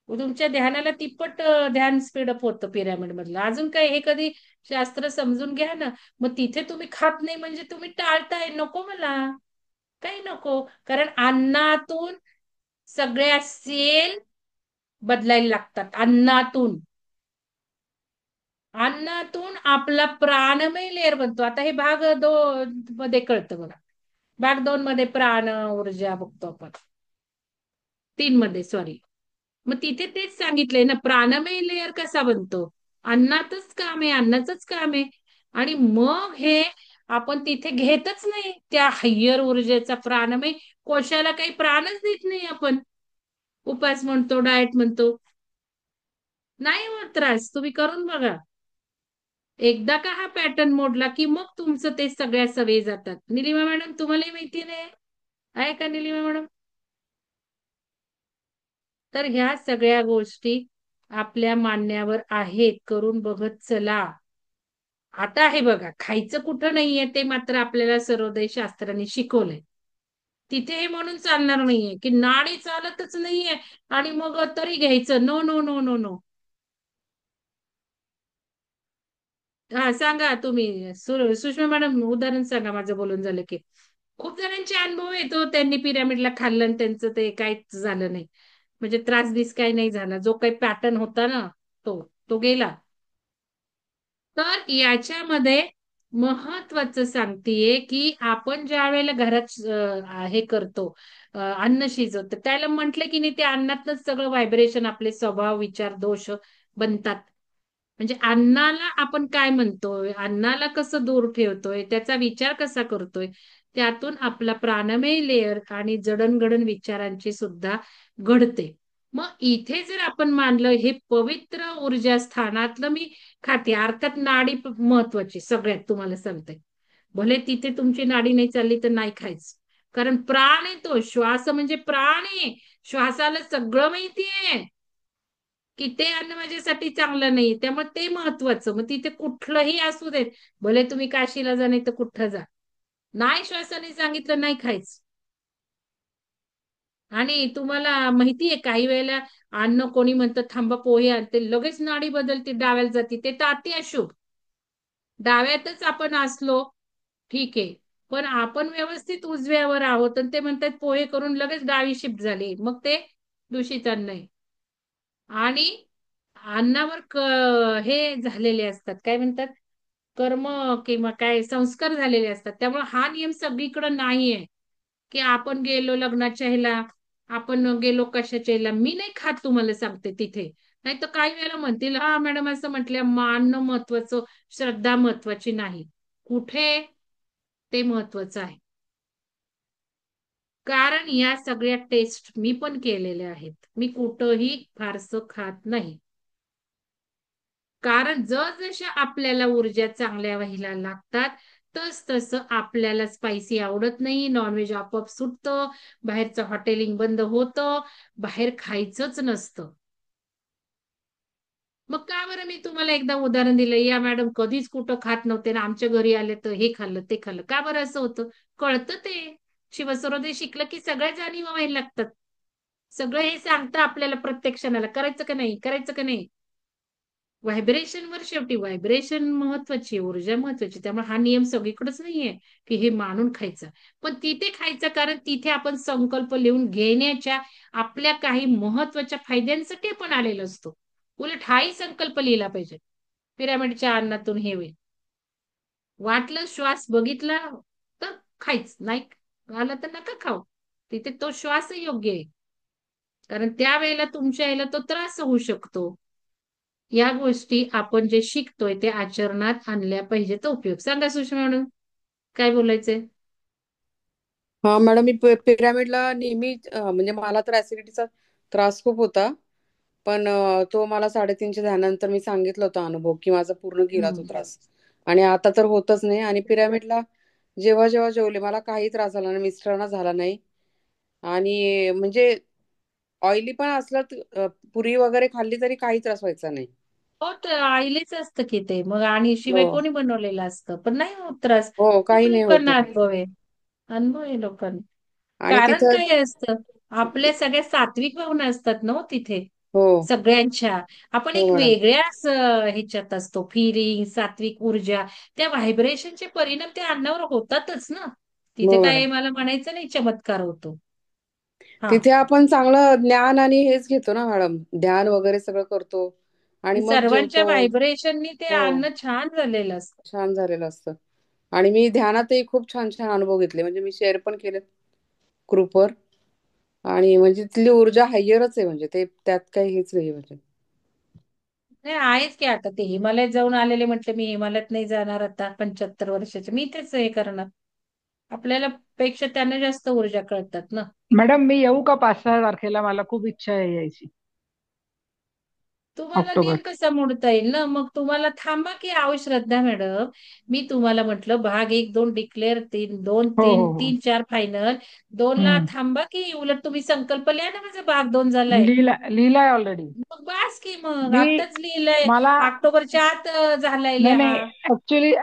तुमच्या ध्यानाला तिप्पट ध्यान स्पीडअप होतं पिरॅमिड मधलं. अजून काय, हे कधी शास्त्र समजून घ्या ना. मग तिथे तुम्ही खात नाही म्हणजे तुम्ही टाळताय. नको मला, काही नको. कारण अन्नातून सगळ्या सेल बदलायला लागतात. अन्नातून अन्नातून आपला प्राणमय लेअर बनतो. आता हे भाग 2 मध्ये कळतं बघा. भाग 2 मध्ये प्राण ऊर्जा बघतो आपण, 3 मध्ये, सॉरी. मग तिथे तेच सांगितलंय ना, प्राणमय लेअर कसा बनतो? अन्नातच काम आहे, अन्नाचंच काम आहे. आणि मग हे आपण तिथे घेतच नाही त्या हायर ऊर्जेचा प्राणमय. कोशाला काही प्राणच देत नाही आपण. उपास म्हणतो, डाएट म्हणतो, नाही होत त्रास. तुम्ही करून बघा. एकदा का हा पॅटर्न मोडला की मग तुमचं ते सगळ्या सवयी जातात. निलिमा मॅडम, तुम्हालाही माहिती नाही आहे का निलिमा मॅडम? तर ह्या सगळ्या गोष्टी आपल्या मान्यावर आहेत, करून बघत चला. आता हे बघा, खायचं कुठं नाहीये ते मात्र आपल्याला सर्वोदय शास्त्रांनी शिकवलंय. तिथे हे म्हणून चालणार नाहीये की नाडी चालतच नाहीये आणि मग तरी घ्यायचं. No no no no no. हा, सांगा तुम्ही सुषमा मॅडम, उदाहरण सांगा. माझं बोलून झालं की खूप जणांचे अनुभव येतो, त्यांनी पिरॅमिडला खाल्लं आणि त्यांचं ते काहीच झालं नाही. म्हणजे त्रास बीस काही नाही झाला. जो काही पॅटर्न होता ना, तो तो गेला. तर याच्यामध्ये महत्वाचं सांगतेय की आपण ज्या वेळेला घरात हे करतो, अन्न शिजवतो, त्याला म्हटलं की नाही, त्या अन्नातच सगळं व्हायब्रेशन, आपले स्वभाव, विचार, दोष बनतात. म्हणजे अन्नाला आपण काय म्हणतोय, अन्नाला कसं दूर ठेवतोय, त्याचा विचार कसा करतोय, त्यातून आपला प्राणमय लेअर आणि जडणघडण विचारांची सुद्धा घडते. मग इथे जर आपण मानलं हे पवित्र ऊर्जा स्थानातलं मी खाते, अर्थात नाडी महत्वाची सगळ्यात, तुम्हाला सांगते. भले तिथे तुमची नाडी नाही चालली तर नाही खायचं. कारण प्राण आहे तो, श्वास म्हणजे प्राण आहे. श्वासाला सगळं माहितीये की ते अन्न माझ्यासाठी चांगलं नाही, त्यामुळे ते महत्वाचं. मग तिथे कुठलंही असू देत, भले तुम्ही काशीला जा नाही तर कुठं जा, नाही श्वासाने सांगितलं नाही खायचं. आणि तुम्हाला माहितीये, काही वेळेला अन्न कोणी म्हणतं थांबा पोहे आणते, लगेच नाडी बदलते, डाव्याला जाते, ते तर अति अशुभ. डाव्यातच आपण असलो ठीक आहे, पण आपण व्यवस्थित उजव्यावर आहोत आणि ते म्हणतात पोहे करून लगेच डावी शिफ्ट झाली, मग ते दूषित अन्न आहे. आणि अन्नावर हे झालेले असतात, काय म्हणतात, कर्म किंवा काय संस्कार झालेले असतात. त्यामुळे हा नियम सगळीकडे नाहीये की आपण गेलो लग्नाच्या ह्याला, आपण गेलो कशाच्या ह्याला, मी नाही खात तुम्हाला सांगते तिथे. नाही तर काही वेळेला म्हणतील हा मॅडम असं म्हटलं, मानणं महत्वाचं, श्रद्धा महत्वाची नाही. कुठे ते महत्वाचं आहे. कारण या सगळ्या टेस्ट मी पण केलेल्या आहेत. मी कुठंही फारसं खात नाही. कारण जसजशा आपल्याला ऊर्जा चांगल्या व्हायला लागतात, तस तसं आपल्याला स्पायसी आवडत नाही, नॉनव्हेज आपोआप सुटतं, बाहेरचं हॉटेलिंग बंद होतं, बाहेर खायचंच नसतं. मग का बरं, मी तुम्हाला एकदा उदाहरण दिलं, या मॅडम कधीच कुठं खात नव्हते ना, आमच्या घरी आले तर हे खाल्लं ते खाल्लं. का बरं असं होतं? कळतं ते. शिवसरोदय शिकलं की सगळ्या जाणीवा व्हायला लागतात. सगळं हे सांगतं आपल्याला प्रत्येक क्षणाला, करायचं का नाही, करायचं का नाही. व्हायब्रेशनवर, शेवटी व्हायब्रेशन महत्वाची, ऊर्जा महत्वाची. त्यामुळे हा नियम सगळीकडेच नाहीये की हे मानून खायचं. पण तिथे खायचं कारण तिथे आपण संकल्प लिहून घेण्याच्या, आपल्या काही महत्वाच्या फायद्यांसाठी आपण आलेलो असतो. उलट हाही संकल्प लिहिला पाहिजे, पिरामिडच्या अन्नातून हे होईल. वाटलं श्वास बघितला तर खायच, नाही आला तर नका खाऊ. तिथे तो श्वास योग्य आहे, कारण त्यावेळेला तुमच्या याला तो त्रास होऊ शकतो. या गोष्टी आपण जे शिकतोय ते आचरणात आणल्या पाहिजे. तो उपयोग सांगा सुषमा मॅडम, काय बोलायचंय? हा मॅडम, मी पिरामिडला नेहमी म्हणजे मला तर ऍसिडिटीचा त्रास खूप होता. पण तो मला 3:30च्या ध्यानानंतर मी सांगितलं होतं अनुभव की माझा पूर्ण गेला तो त्रास. आणि आता तर होतच नाही. आणि पिरामिडला जेव्हा जेव्हा जेवले मला काही त्रास झाला नाही, मिस्टरांना झाला नाही. आणि म्हणजे ऑइली पण असलं पुरी वगैरे खाल्ली तरी काही त्रास व्हायचा नाही. हो, तर आईलेच असतं की ते मग, आणि हो शिवाय कोणी बनवलेलं असतं, पण नाही होत त्रास. हो, खूप काही नाही होत लोकांना मग. अनुभव आहे. अनुभव आहे लोकांना. आणि कारण तिथं काय असतं, आपल्या सगळ्या सात्विक भावना असतात ना हो तिथे, हो सगळ्यांच्या. आपण हो एक मॅडम. वेगळ्याच ह्याच्यात असतो, फिलिंग, सात्विक ऊर्जा, त्या व्हायब्रेशनचे परिणाम त्या अन्नावर होतातच ना. तिथे हो काय मॅडम. मला म्हणायचं नाही चमत्कार होतो. हा. तिथे आपण चांगलं ज्ञान आणि हेच घेतो ना मॅडम, ध्यान वगैरे सगळं करतो आणि मग सर्वांच्या जेवतो. व्हायब्रेशननी ते हो, अन्न छान झालेलं असतं. छान झालेलं असतं. आणि मी ध्यानातही खूप छान छान अनुभव घेतले, म्हणजे मी शेअर पण केले ग्रुपवर. आणि म्हणजे तिथली ऊर्जा हायरच आहे, म्हणजे ते त्यात काही हेच नाही म्हणजे. नाही आहेच की, आता ते हिमालयात जाऊन आलेले म्हटले, मी हिमालयात नाही जाणार आता 75 वर्षाचे, मी तेच हे करणार. आपल्याला पेक्षा त्यांना जास्त ऊर्जा कळतात ना. मॅडम मी येऊ का 5-6 तारखेला? मला खूप इच्छा आहे यायची. तुम्हाला ऑक्टोबर. कसा मोडता येईल ना, मग तुम्हाला थांबा की. आहो श्रद्धा मॅडम, मी तुम्हाला म्हटलं भाग 1-2 डिक्लेअर, 2, हो हो 3, हो. 3-4 फायनल, 2ला हम्म. थांबा की. उलट तुम्ही संकल्प लिहा ना, माझा भाग 2 झालाय. लिहिलाय ऑलरेडी. मग बास की, मग मी आत्ताच लिहिलंय. मला ऑक्टोबरच्या आत झालाय नाही नाही, लिहा.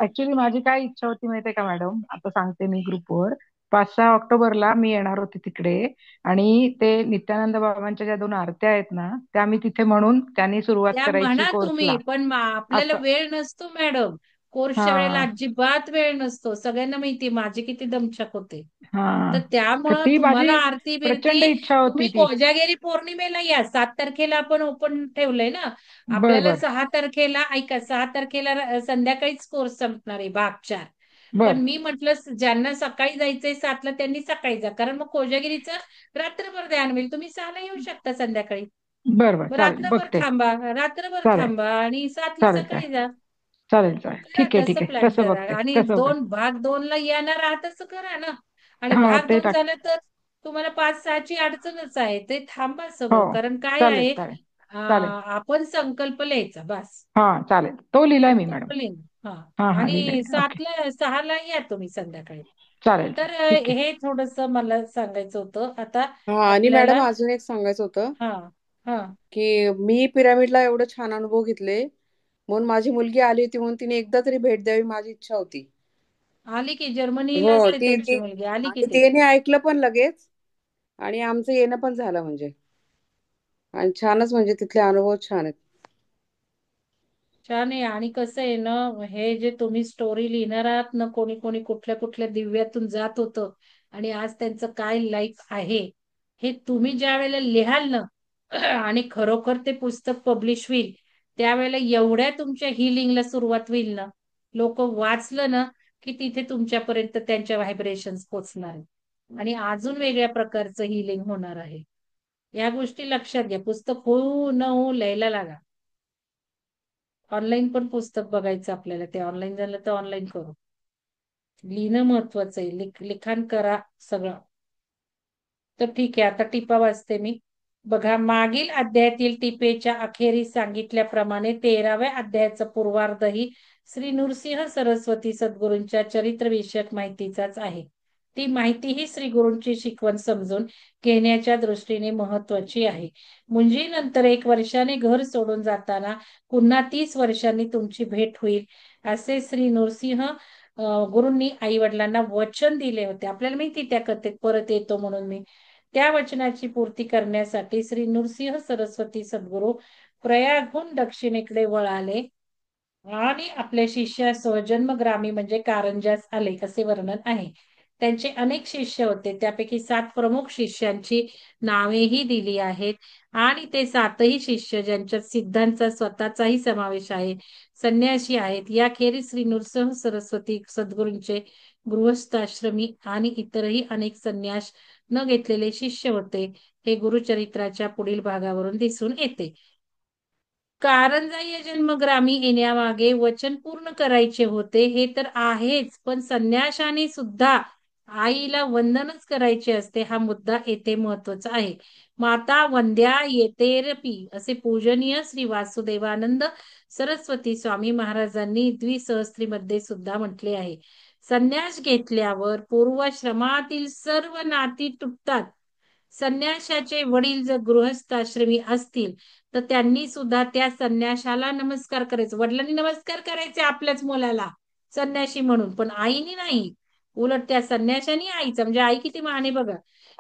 ऍक्च्युली माझी काय इच्छा होती माहितीये का मॅडम, आता सांगते मी ग्रुपवर. 5-6 ऑक्टोबरला मी येणार होते तिकडे. आणि ते नित्यानंद बाबांच्या ज्या 2 आरत्या आहेत ना, त्या मी तिथे म्हणून त्यांनी सुरुवात त्या करायची म्हणा तुम्ही, कोर्सला. पण आपल्याला असं. वेळ नसतो मॅडम. कोर्सच्या वेळेला हा अजिबात वेळ नसतो. सगळ्यांना माहिती माझे किती दमछाक होते. हा. तर तर त्यामुळं ती तुम्हाला माझी आरती प्रचंड बिरती, इच्छा होती तुम्ही ती. कोजागिरी पौर्णिमेला या. 7 तारखेला आपण ओपन ठेवलंय ना. बर आपल्याला बर 6 तारखेला, ऐका, 6 तारखेला संध्याकाळीच कोर्स संपणार आहे, भाग 4. पण बर मी म्हटलं ज्यांना सकाळी जायचंय 7ला त्यांनी सकाळी जा, कारण मग कोजागिरीचं रात्रभर ध्यान होईल. तुम्ही 6ला येऊ शकता संध्याकाळी. बर बर, चालेल, रात्रभर बघते. थांबा, रात्रभर चालेल थांबा आणि 7ला चालेल सकाळी चालेल जा. चालेल चालेल, करा, ठीक आहे ठीक तसं आहे, प्लॅन तसं करा. बघते, आणि तसं बघते. भाग 2ला येणार आहात तसं करा ना. आणि हा भाग ते 2 टाक. झालं तर तुम्हाला 5-6ची अडचणच आहे, ते थांबा हो, सगळं. कारण काय चालेल आहे, चालेल चालेल. आपण संकल्प लिहायचा बस. हा चालेल, तो लिहिलाय मी मॅडम. संकल्प लिहिणं. हा. हा हा, लिहिलाय आणि मी. ओके. 6ला या तुम्ही संध्याकाळी. चालेल तर चालेल, ठीक आहे. हे थोडस मला सांगायचं होतं आता हा, आणि मॅडम आपल्याला. अजून एक सांगायचं होतं, हा. हा. की मी पिरामिडला एवढं छान अनुभव घेतले, म्हणून माझी मुलगी आली होती, म्हणून तिने एकदा तरी भेट द्यावी माझी इच्छा होती. आली की, जर्मनीला हो, असते ती तुमची ती मुलगी, आली की आणि ती. तिने ऐकलं पण लगेच. आणि आमचं येणं पण झालं म्हणजे. आणि छानच, म्हणजे तिथले अनुभव छान आहेत. छान आहे. आणि कसं आहे ना, हे जे तुम्ही स्टोरी लिहिणार आहात ना, कोणी कोणी कुठल्या कुठल्या दिव्यातून जात होतं आणि आज त्यांचं काय लाईफ आहे, हे तुम्ही ज्या वेळेला लिहाल ना आणि खरोखर ते पुस्तक पब्लिश होईल, त्यावेळेला एवढ्या तुमच्या हिलिंगला सुरुवात होईल ना, लोक वाचलं ना की तिथे तुमच्यापर्यंत त्यांच्या व्हायब्रेशन्स पोचणार आहे आणि अजून वेगळ्या प्रकारचं हिलिंग होणार आहे. या गोष्टी लक्षात घ्या. पुस्तक होऊ न होऊ लिहायला लागा. ऑनलाईन पण पुस्तक बघायचं आपल्याला, ते ऑनलाईन झालं तर ऑनलाईन करू. लिहिणं महत्वाचं आहे. लिखाण करा सगळं. तर ठीक आहे, आता टिपा वाचते मी. बघा, मागील अध्यायातील टिपेच्या अखेरीस सांगितल्याप्रमाणे 13व्या अध्यायाचा पूर्वार्धही श्री नृसिंह सरस्वती सद्गुरूंच्या चरित्रविषयक माहितीचाच आहे. ती माहिती ही श्री गुरूंची शिकवण समजून घेण्याच्या दृष्टीने महत्वाची आहे. मुंजीनंतर 1 वर्षाने घर सोडून जाताना पुन्हा 30 वर्षांनी तुमची भेट होईल, असे श्री नृसिंह गुरूंनी आई वडिलांना वचन दिले होते. आपल्याला माहिती त्या कथेत परत येतो म्हणून मी. त्या वचनाची पूर्ती करण्यासाठी श्री नृसिंह सरस्वती सद्गुरू प्रयागहून दक्षिणेकडे वळाले आणि आपल्या शिष्यासह जन्मग्रामी म्हणजे कारंजास आले, असे वर्णन आहे. त्यांचे अनेक शिष्य होते, त्यापैकी 7 प्रमुख शिष्यांची नावेही दिली आहेत. आणि ते 7ही शिष्य ज्यांच्यात सिद्धांचा स्वतःचाही समावेश आहे, संन्यासी आहेत. याखेरीज श्री नृसिंह सरस्वती सद्गुरूंचे गृहस्थाश्रमी आणि इतरही अनेक संन्यास न घेतलेले शिष्य होते. हे गुरुचरित्राच्या पुढील भागावरून दिसून येते. कारंजा या जन्मग्रामी येण्यामागे वचन पूर्ण करायचे होते, हे तर आहेच, पण संन्याशाने सुद्धा आईला वंदनच करायचे असते, हा मुद्दा येथे महत्वाचा आहे. माता वंद्या येतेरपी असे पूजनीय श्री वासुदेवानंद सरस्वती स्वामी महाराजांनी द्विसहस्त्रीमध्ये सुद्धा म्हटले आहे. संन्यास घेतल्यावर पूर्वाश्रमातील सर्व नाती तुटतात. संन्याशाचे वडील जर गृहस्थाश्रमी असतील तर त्यांनी सुद्धा त्या संन्याशाला नमस्कार करायचा. वडिलांनी नमस्कार करायचे आपल्याच मुलाला संन्याशी म्हणून, पण आईनी नाही. उलट त्या संन्याशाने आईचा, म्हणजे आई किती महान आहे बघा.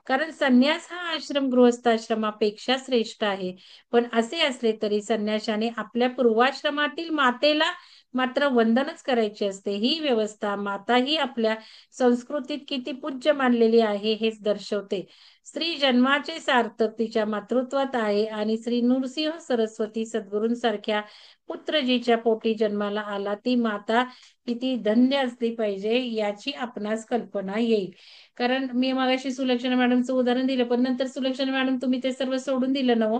कारण संन्यास हा आश्रम गृहस्थाश्रमापेक्षा श्रेष्ठ आहे. पण असे असले तरी संन्याशाने आपल्या पूर्वाश्रमातील मातेला मात्र वंदनच करायचे असते. ही व्यवस्था माता ही आपल्या संस्कृतीत किती पूज्य मानलेली आहे हेच दर्शवते. स्त्री जन्माचे सार्थक तिच्या मातृत्वात आहे आणि श्री नृसिंह सरस्वती सद्गुरूंसारख्या पुत्र जिच्या पोटी जन्माला आला ती माता किती धन्य असली पाहिजे याची आपणास कल्पना येईल. कारण मी मगाशी सुलक्षणा मॅडमचं उदाहरण दिलं, पण नंतर सुलक्षणा मॅडम तुम्ही ते सर्व सोडून दिलं ना हो.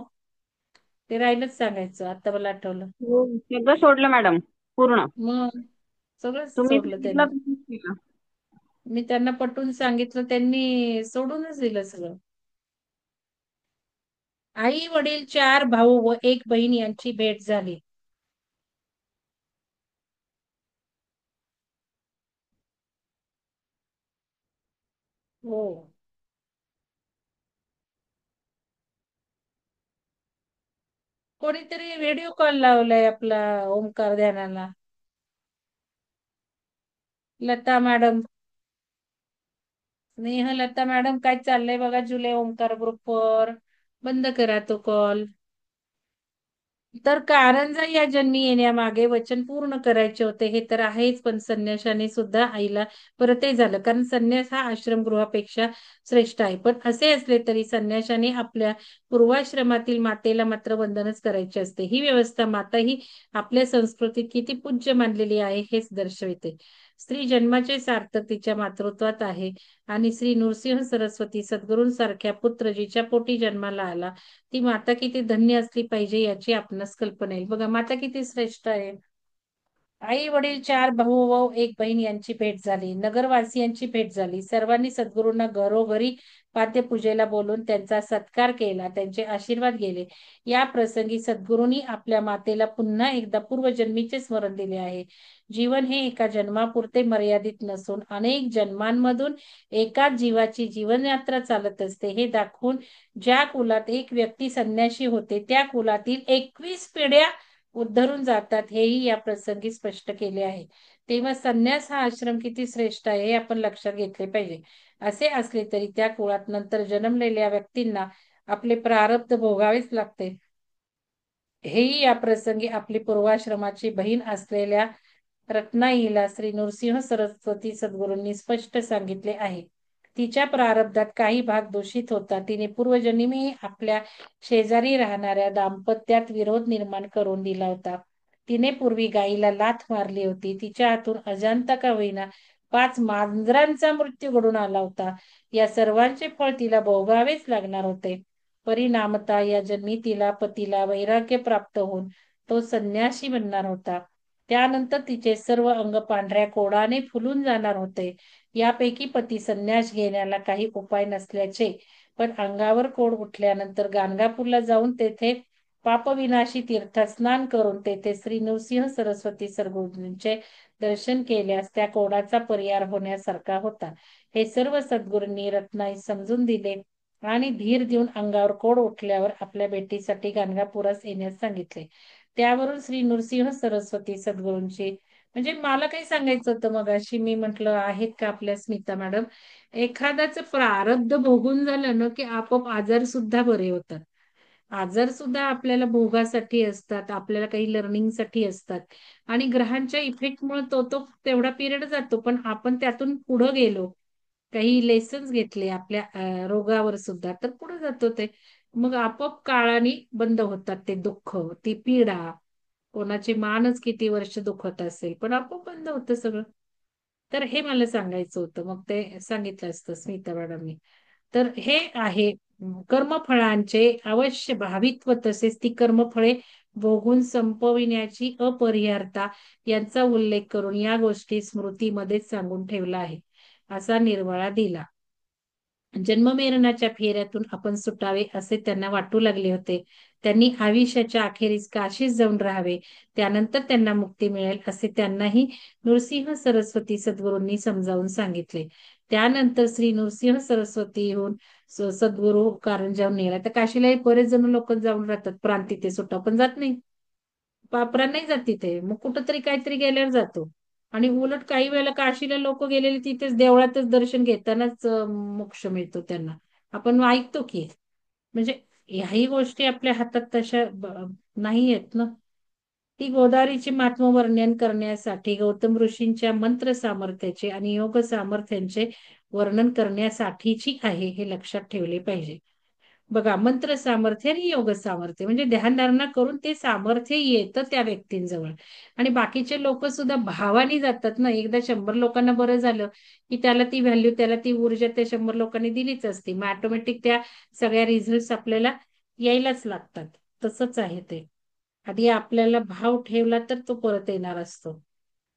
ते राहिलंच सांगायचं, आता मला आठवलं. हो, सगळं सोडलं मॅडम पूर्ण. मग सगळंच तुम्ही सोडलं सांगितलं त्यांनी. तसंच केलं. मी त्यांना पटवून सांगितलं, त्यांनी सोडूनच दिलं सगळं. आई वडील 4 भाऊ व 1 बहीण यांची भेट झाली. हो. कोणीतरी व्हिडिओ कॉल लावलाय आपला ओंकार ध्यानाला. लता मॅडम, स्नेहलता मॅडम, काय चाललंय बघा जुलै ओंकार ग्रुपवर. बंद करा तो कॉल. तर कारंजा या जन्मी येण्यामागे वचन पूर्ण करायचे होते हे तर आहेच, पण संन्याशाने सुद्धा आईला परत ते झालं, कारण संन्यास हा आश्रमगृहापेक्षा श्रेष्ठ आहे. पण असे असले तरी संन्याशाने आपल्या पूर्वाश्रमातील मातेला मात्र वंदनच करायचे असते. ही व्यवस्था माता ही आपल्या संस्कृतीत किती पूज्य मानलेली आहे हेच दर्शविते. स्त्री जन्माचे सार्थक तिच्या मातृत्वात आहे आणि श्री नृसिंह सरस्वती सद्गुरूंसारख्या पुत्र जिच्या पोटी जन्माला आला ती माता किती धन्य असली पाहिजे याची आपणास कल्पना येईल. बघा माता किती श्रेष्ठ आहे. आई वडील 4 भाऊ व 1 बहीण यांची भेट झाली. नगरवासियांची भेट झाली. सर्वांनी सद्गुरूंना घरोघरी पाद्यपूजेला बोलून त्यांचा सत्कार केला, त्यांचे आशीर्वाद गेले. या प्रसंगी सद्गुरूंनी आपल्या मातेला पुन्हा एकदा पूर्वजन्मीचे स्मरण दिले आहे. जीवन हे एका जन्मापुरते मर्यादित नसून अनेक जन्मांमधून एकाच जीवाची जीवनयात्रा चालत असते हे दाखवून ज्या कुलात एक व्यक्ती संन्याशी होते त्या कुलातील 21 पिढ्या उद्धरून जातात हेही या प्रसंगी स्पष्ट केले आहे. तेव्हा संन्यास हा आश्रम किती श्रेष्ठ आहे हे आपण लक्षात घेतले पाहिजे. असे असले तरी त्या कुळात नंतर जन्मलेल्या व्यक्तींना आपले प्रारब्ध भोगावेच लागते हेही या प्रसंगी आपली पूर्वाश्रमाची बहीण असलेल्या रत्नाईला श्री नृसिंह सरस्वती सद्गुरूंनी स्पष्ट सांगितले आहे. तिच्या प्रारब्धात काही भाग दूषित होता. तिने पूर्वजन्मी आपल्या शेजारी राहणाऱ्या दाम्पत्यात विरोध निर्माण करून दिला होता. तिने पूर्वी गाईला लाथ मारली होती. तिच्या हातून अजाणता का होईना 5 मांजरांचा मृत्यू घडून आला होता. या सर्वांचे फळ तिला भोगावेच लागणार होते. परिणामतः या जन्मी तिला पतीला वैराग्य प्राप्त होऊन तो संन्यासी बनणार होता. त्यानंतर तिचे सर्व अंग पांढऱ्या कोडाने फुलून जाणार होते. यापैकी पती संन्यास घेण्याला काही उपाय नसल्याचे, पण अंगावर कोड उठल्यानंतर गाणगापूरला जाऊन तेथे पापविनाशी तीर्थस्नान करून तेथे श्री नृसिंह सरस्वती सद्गुरूंचे दर्शन केल्यास त्या कोडाचा परिहार होण्यासारखा होता. हे सर्व सद्गुरूंनी रत्नाई समजून दिले आणि धीर देऊन अंगावर कोड उठल्यावर आपल्या भेटीसाठी गाणगापुरास येण्यास सांगितले. त्यावरून श्री नृसिंह सरस्वती सद्गुरूंची, म्हणजे मला काही सांगायचं होतं मगाशी मी म्हंटल आहेत का आपल्या स्मिता मॅडम, एखाद्याचं प्रारब्ध भोगून झालं ना की आपोआप आजार सुद्धा बरे होतात. आजार सुद्धा आपल्याला भोगासाठी असतात, आपल्याला काही लर्निंगसाठी असतात आणि ग्रहांच्या इफेक्टमुळे तो तेवढा पिरियड जातो, पण आपण त्यातून पुढे गेलो, काही लेसन्स घेतले आपल्या रोगावर सुद्धा, तर पुढे जातो ते. मग आपोआप काळाने बंद होतात ते दुःख, ती पीडा. कोणाची मानच किती वर्ष दुखत असेल पण आपोआप बंद होतं सगळं. तर हे मला सांगायचं होतं, मग ते सांगितलं असतं स्मिता मॅडमनी. तर हे आहे कर्मफळांचे अवश्य भावित्व, तसेच ती कर्मफळे भोगून संपविण्याची अपरिहार्यता यांचा उल्लेख करून या गोष्टी स्मृतीमध्येच सांगून ठेवला आहे, असा निर्वाळा दिला. जन्ममरणाच्या फेऱ्यातून आपण सुटावे असे त्यांना वाटू लागले होते. त्यांनी आयुष्याच्या अखेरीस काशीत जाऊन राहावे, त्यानंतर त्यांना मुक्ती मिळेल असे त्यांनाही नृसिंह सरस्वती सद्गुरूंनी समजावून सांगितले. त्यानंतर श्री नृसिंह सरस्वती येऊन सद्गुरू कारंजावर नेला. तर काशीला बरेच जण लोक जाऊन राहतात, प्राण तिथे सुटा पण जात नाही, प्राण नाही जात तिथे, मग कुठंतरी काहीतरी गेल्यावर जातो. आणि उलट काही वेळेला काशीला लोक गेलेले तिथेच देवळातच दर्शन घेतानाच मोक्ष मिळतो त्यांना, आपण ऐकतो की. म्हणजे ह्याही गोष्टी आपल्या हातात तशा नाही आहेत ना. ती गोदावरीची महात्म्य वर्णन करण्यासाठी गौतम ऋषींच्या मंत्र सामर्थ्याचे आणि योग सामर्थ्यांचे वर्णन करण्यासाठीची आहे, हे लक्षात ठेवले पाहिजे. बघा, मंत्र सामर्थ्य आणि योग सामर्थ्य म्हणजे ध्यानधारणा करून ते सामर्थ्य येतं त्या व्यक्तींजवळ. आणि बाकीचे लोक सुद्धा भावानी जातात ना. एकदा 100 लोकांना बरं झालं की त्याला ती व्हॅल्यू, त्याला ती ऊर्जा त्या 100 लोकांनी दिलीच असते, मग ऑटोमॅटिक त्या सगळ्या रिझल्ट आपल्याला यायलाच लागतात. तसंच आहे ते. आधी आपल्याला भाव ठेवला तर तो परत येणार असतो.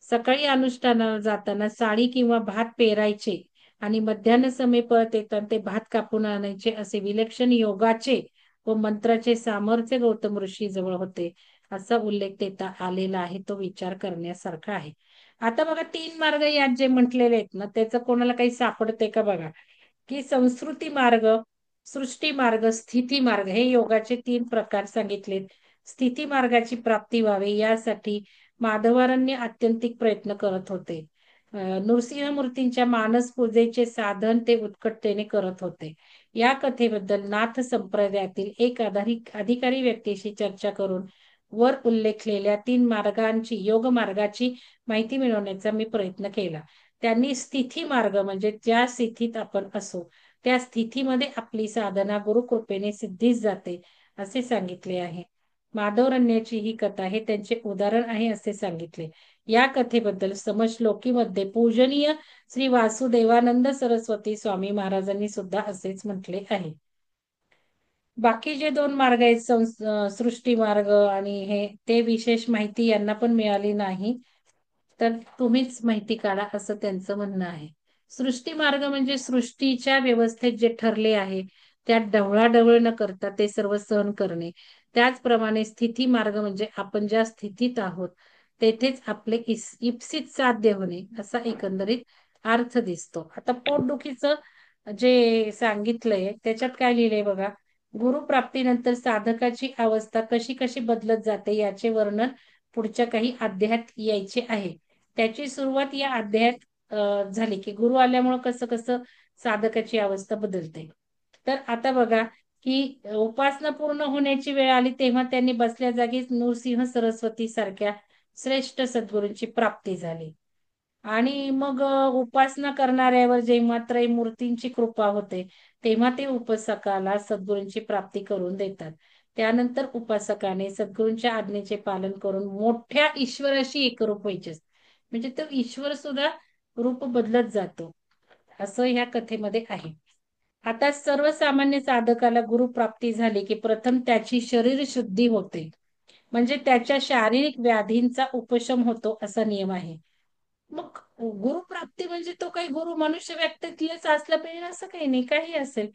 सकाळी अनुष्ठानाला जाताना साडी किंवा भात पेरायचे आणि मध्यान्ह समय परत येताना ते भात कापून आणायचे, असे विलक्षण योगाचे व मंत्राचे सामर्थ्य गौतम ऋषी जवळ होते, असा उल्लेख देता आलेला आहे. तो विचार करण्यासारखा आहे. आता बघा, 3 मार्ग यात जे म्हटलेले आहेत ना, त्याचं कोणाला काही सापडते का बघा, की संस्कृती मार्ग, सृष्टी मार्ग, स्थिती मार्ग, हे योगाचे 3 प्रकार सांगितलेत. स्थिती मार्गाची प्राप्ती व्हावी यासाठी माधवारण्य अत्यंतिक प्रयत्न करत होते. नृसिंह मूर्तींच्या मानस पूजेचे साधन ते उत्कटतेने करत होते. या कथेबद्दल नाथ संप्रदायातील एक अधिकारी व्यक्तीशी चर्चा करून वर उल्लेखलेल्या 3 मार्गांची, योग मार्गाची माहिती मिळवण्याचा मी प्रयत्न केला. त्यांनी स्थिती मार्ग म्हणजे ज्या स्थितीत आपण असो त्या स्थितीमध्ये आपली साधना गुरुकृपेने सिद्धीस जाते, असे सांगितले आहे. माधवरण्याची ही कथा हे त्यांचे उदाहरण आहे असे सांगितले. या कथेबद्दल समश्लोकीमध्ये पूजनीय श्री वासुदेवानंद सरस्वती स्वामी महाराजांनी सुद्धा असेच म्हटले आहे. बाकी जे 2 मार्ग आहेत, सृष्टी मार्ग आणि हे, ते विशेष माहिती यांना पण मिळाली नाही, तर तुम्हीच माहिती काढा, असं त्यांचं म्हणणं आहे. सृष्टी मार्ग म्हणजे सृष्टीच्या व्यवस्थेत जे ठरले आहे त्यात ढवळाढवळ न करता ते सर्व सहन करणे. त्याचप्रमाणे स्थिती मार्ग म्हणजे आपण ज्या स्थितीत आहोत तेथेच आपले इप्सित साध्य होणे, असा एकंदरीत अर्थ दिसतो. आता पोटदुखीचं जे सांगितलंय त्याच्यात काय लिहिलंय बघा, गुरुप्राप्तीनंतर साधकाची अवस्था कशी कशी बदलत जाते याचे वर्णन पुढच्या काही अध्यायात यायचे आहे. त्याची सुरुवात या अध्यायात झाली की गुरु आल्यामुळे कसं कसं साधकाची अवस्था बदलते. तर आता बघा की उपासना पूर्ण होण्याची वेळ आली तेव्हा त्यांनी बसल्या जागीच नृसिंह सरस्वती सारख्या श्रेष्ठ सद्गुरूंची प्राप्ती झाली. आणि मग उपासना करणाऱ्यावर जेव्हा त्रयमूर्तींची कृपा होते तेव्हा ते उपासकाला सद्गुरूंची प्राप्ती करून देतात. त्यानंतर उपासकाने सद्गुरूंच्या आज्ञेचे पालन करून मोठ्या ईश्वराशी एकरूप व्हायचे, म्हणजे तो ईश्वर सुद्धा रूप बदलत जातो, असं ह्या कथेमध्ये आहे. आता सर्वसामान्य साधकाला गुरुप्राप्ती झाली की प्रथम त्याची शरीर शुद्धी होते, म्हणजे त्याच्या शारीरिक व्याधींचा उपशम होतो, असा नियम आहे. मग गुरुप्राप्ती म्हणजे तो काही गुरु मनुष्य व्यक्तीतलेच असलं पाहिजे असं काही नाही, काही असेल.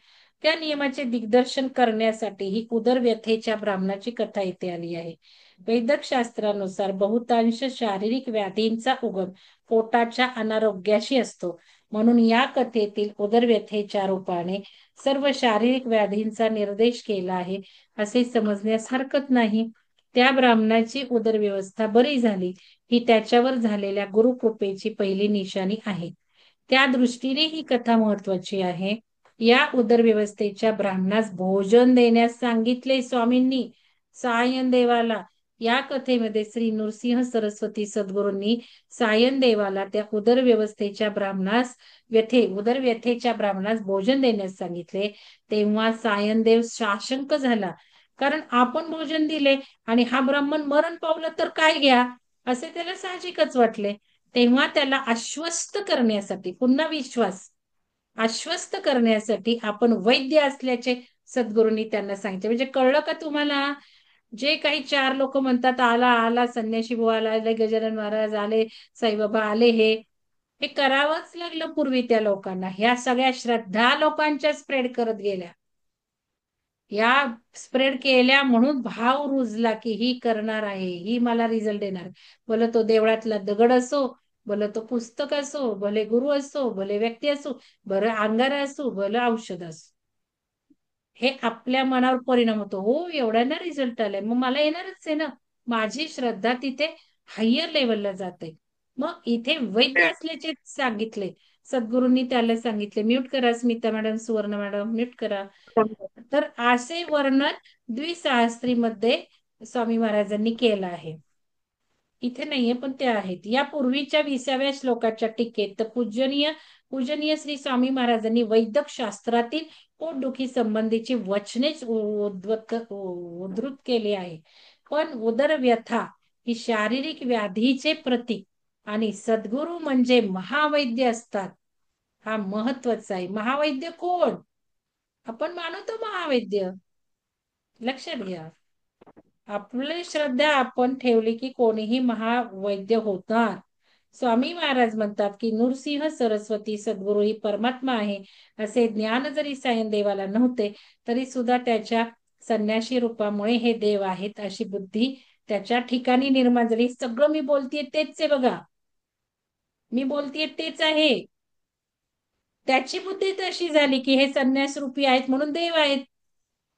त्या नियमाचे दिग्दर्शन करण्यासाठी ही उदरव्यथेच्या ब्राह्मणाची कथा इथे आली आहे. वैदिक शास्त्रानुसार बहुतांश शारीरिक व्याधींचा उगम पोटाच्या अनारोग्याशी असतो, म्हणून या कथेतील उदरव्यथेच्या रूपाने सर्व शारीरिक व्याधींचा निर्देश केला आहे असे समजण्यास हरकत नाही. त्या ब्राह्मणाची उदरव्यवस्था बरी झाली ही त्याच्यावर झालेल्या गुरुकृपेची पहिली निशाणी आहे. त्या दृष्टीने ही कथा महत्वाची आहे. या उदरव्यवस्थेच्या ब्राह्मणास भोजन देण्यास सांगितले स्वामींनी सायन देवाला. या कथेमध्ये श्री नृसिंह सरस्वती सद्गुरूंनी सायन देवाला त्या उदरव्यवस्थेच्या ब्राह्मणास उदरव्यथेच्या ब्राह्मणास भोजन देण्यास सांगितले. तेव्हा सायनदेव साशंक झाला, कारण आपण भोजन दिले आणि हा ब्राह्मण मरण पावलं तर काय घ्या, असे त्याला साहजिकच वाटले. तेव्हा त्याला आश्वस्त करण्यासाठी, पुन्हा विश्वास आश्वस्त करण्यासाठी आपण वैद्य असल्याचे सद्गुरूंनी त्यांना सांगितले. म्हणजे कळलं का तुम्हाला, जे काही 4 लोक म्हणतात आला आला संन्यासी बुवा आले, गजानन महाराज आले, साईबाबा आले, हे करावंच लागलं पूर्वी त्या लोकांना. ह्या सगळ्या श्रद्धा लोकांच्या स्प्रेड करत गेल्या, या स्प्रेड केल्या म्हणून भाव रुजला की ही करणार आहे, ही मला रिझल्ट देणार. बोल तो देवळातला दगड असो, भले तो पुस्तक असो, भले गुरु असो, भले व्यक्ती असो, भले अंगारा असो, भले औषध असो, हे आपल्या मनावर परिणाम होतो. हो, एवढ्यांना रिझल्ट आलाय, मग मला येणारच आहे ना. माझी श्रद्धा तिथे हायर लेवलला जाते. मग इथे वैद्य असल्याचे सांगितले, सद्गुरूंनी त्याला सांगितले. म्यूट करा स्मिता मॅडम, सुवर्ण मॅडम, म्यूट करा. तर असे वर्णन द्विसहस्त्रीमध्ये स्वामी महाराजांनी केलं आहे. इथे नाहीये, पण ते आहेत. या पूर्वीच्या 20व्या श्लोकाच्या टीकेत तर पूजनीय श्री स्वामी महाराजांनी वैदिक शास्त्रातील पोटदुखी संबंधीची वचनेच उद्धृत केली आहे. पण उदरव्यथा ही शारीरिक व्याधीचे प्रतीक आणि सद्गुरू म्हणजे महावैद्य असतात. हा महत्वाचा आहे. महावैद्य कोण? आपण मानतो महावैद्य. लक्षात घ्या, आपली श्रद्धा आपण ठेवली की कोणीही महावैद्य होणार. स्वामी महाराज म्हणतात की नृसिंह सरस्वती सद्गुरू ही परमात्मा आहे असे ज्ञान जरी सायनदेवाला नव्हते तरी सुद्धा त्याच्या संन्याशी रूपामुळे हे देव आहेत अशी बुद्धी त्याच्या ठिकाणी निर्माण झाली. सगळं मी बोलतेय तेच आहे बघा, मी बोलतेय तेच आहे. त्याची बुद्धी तशी झाली की हे संन्यास रूपी आहेत म्हणून देव आहेत.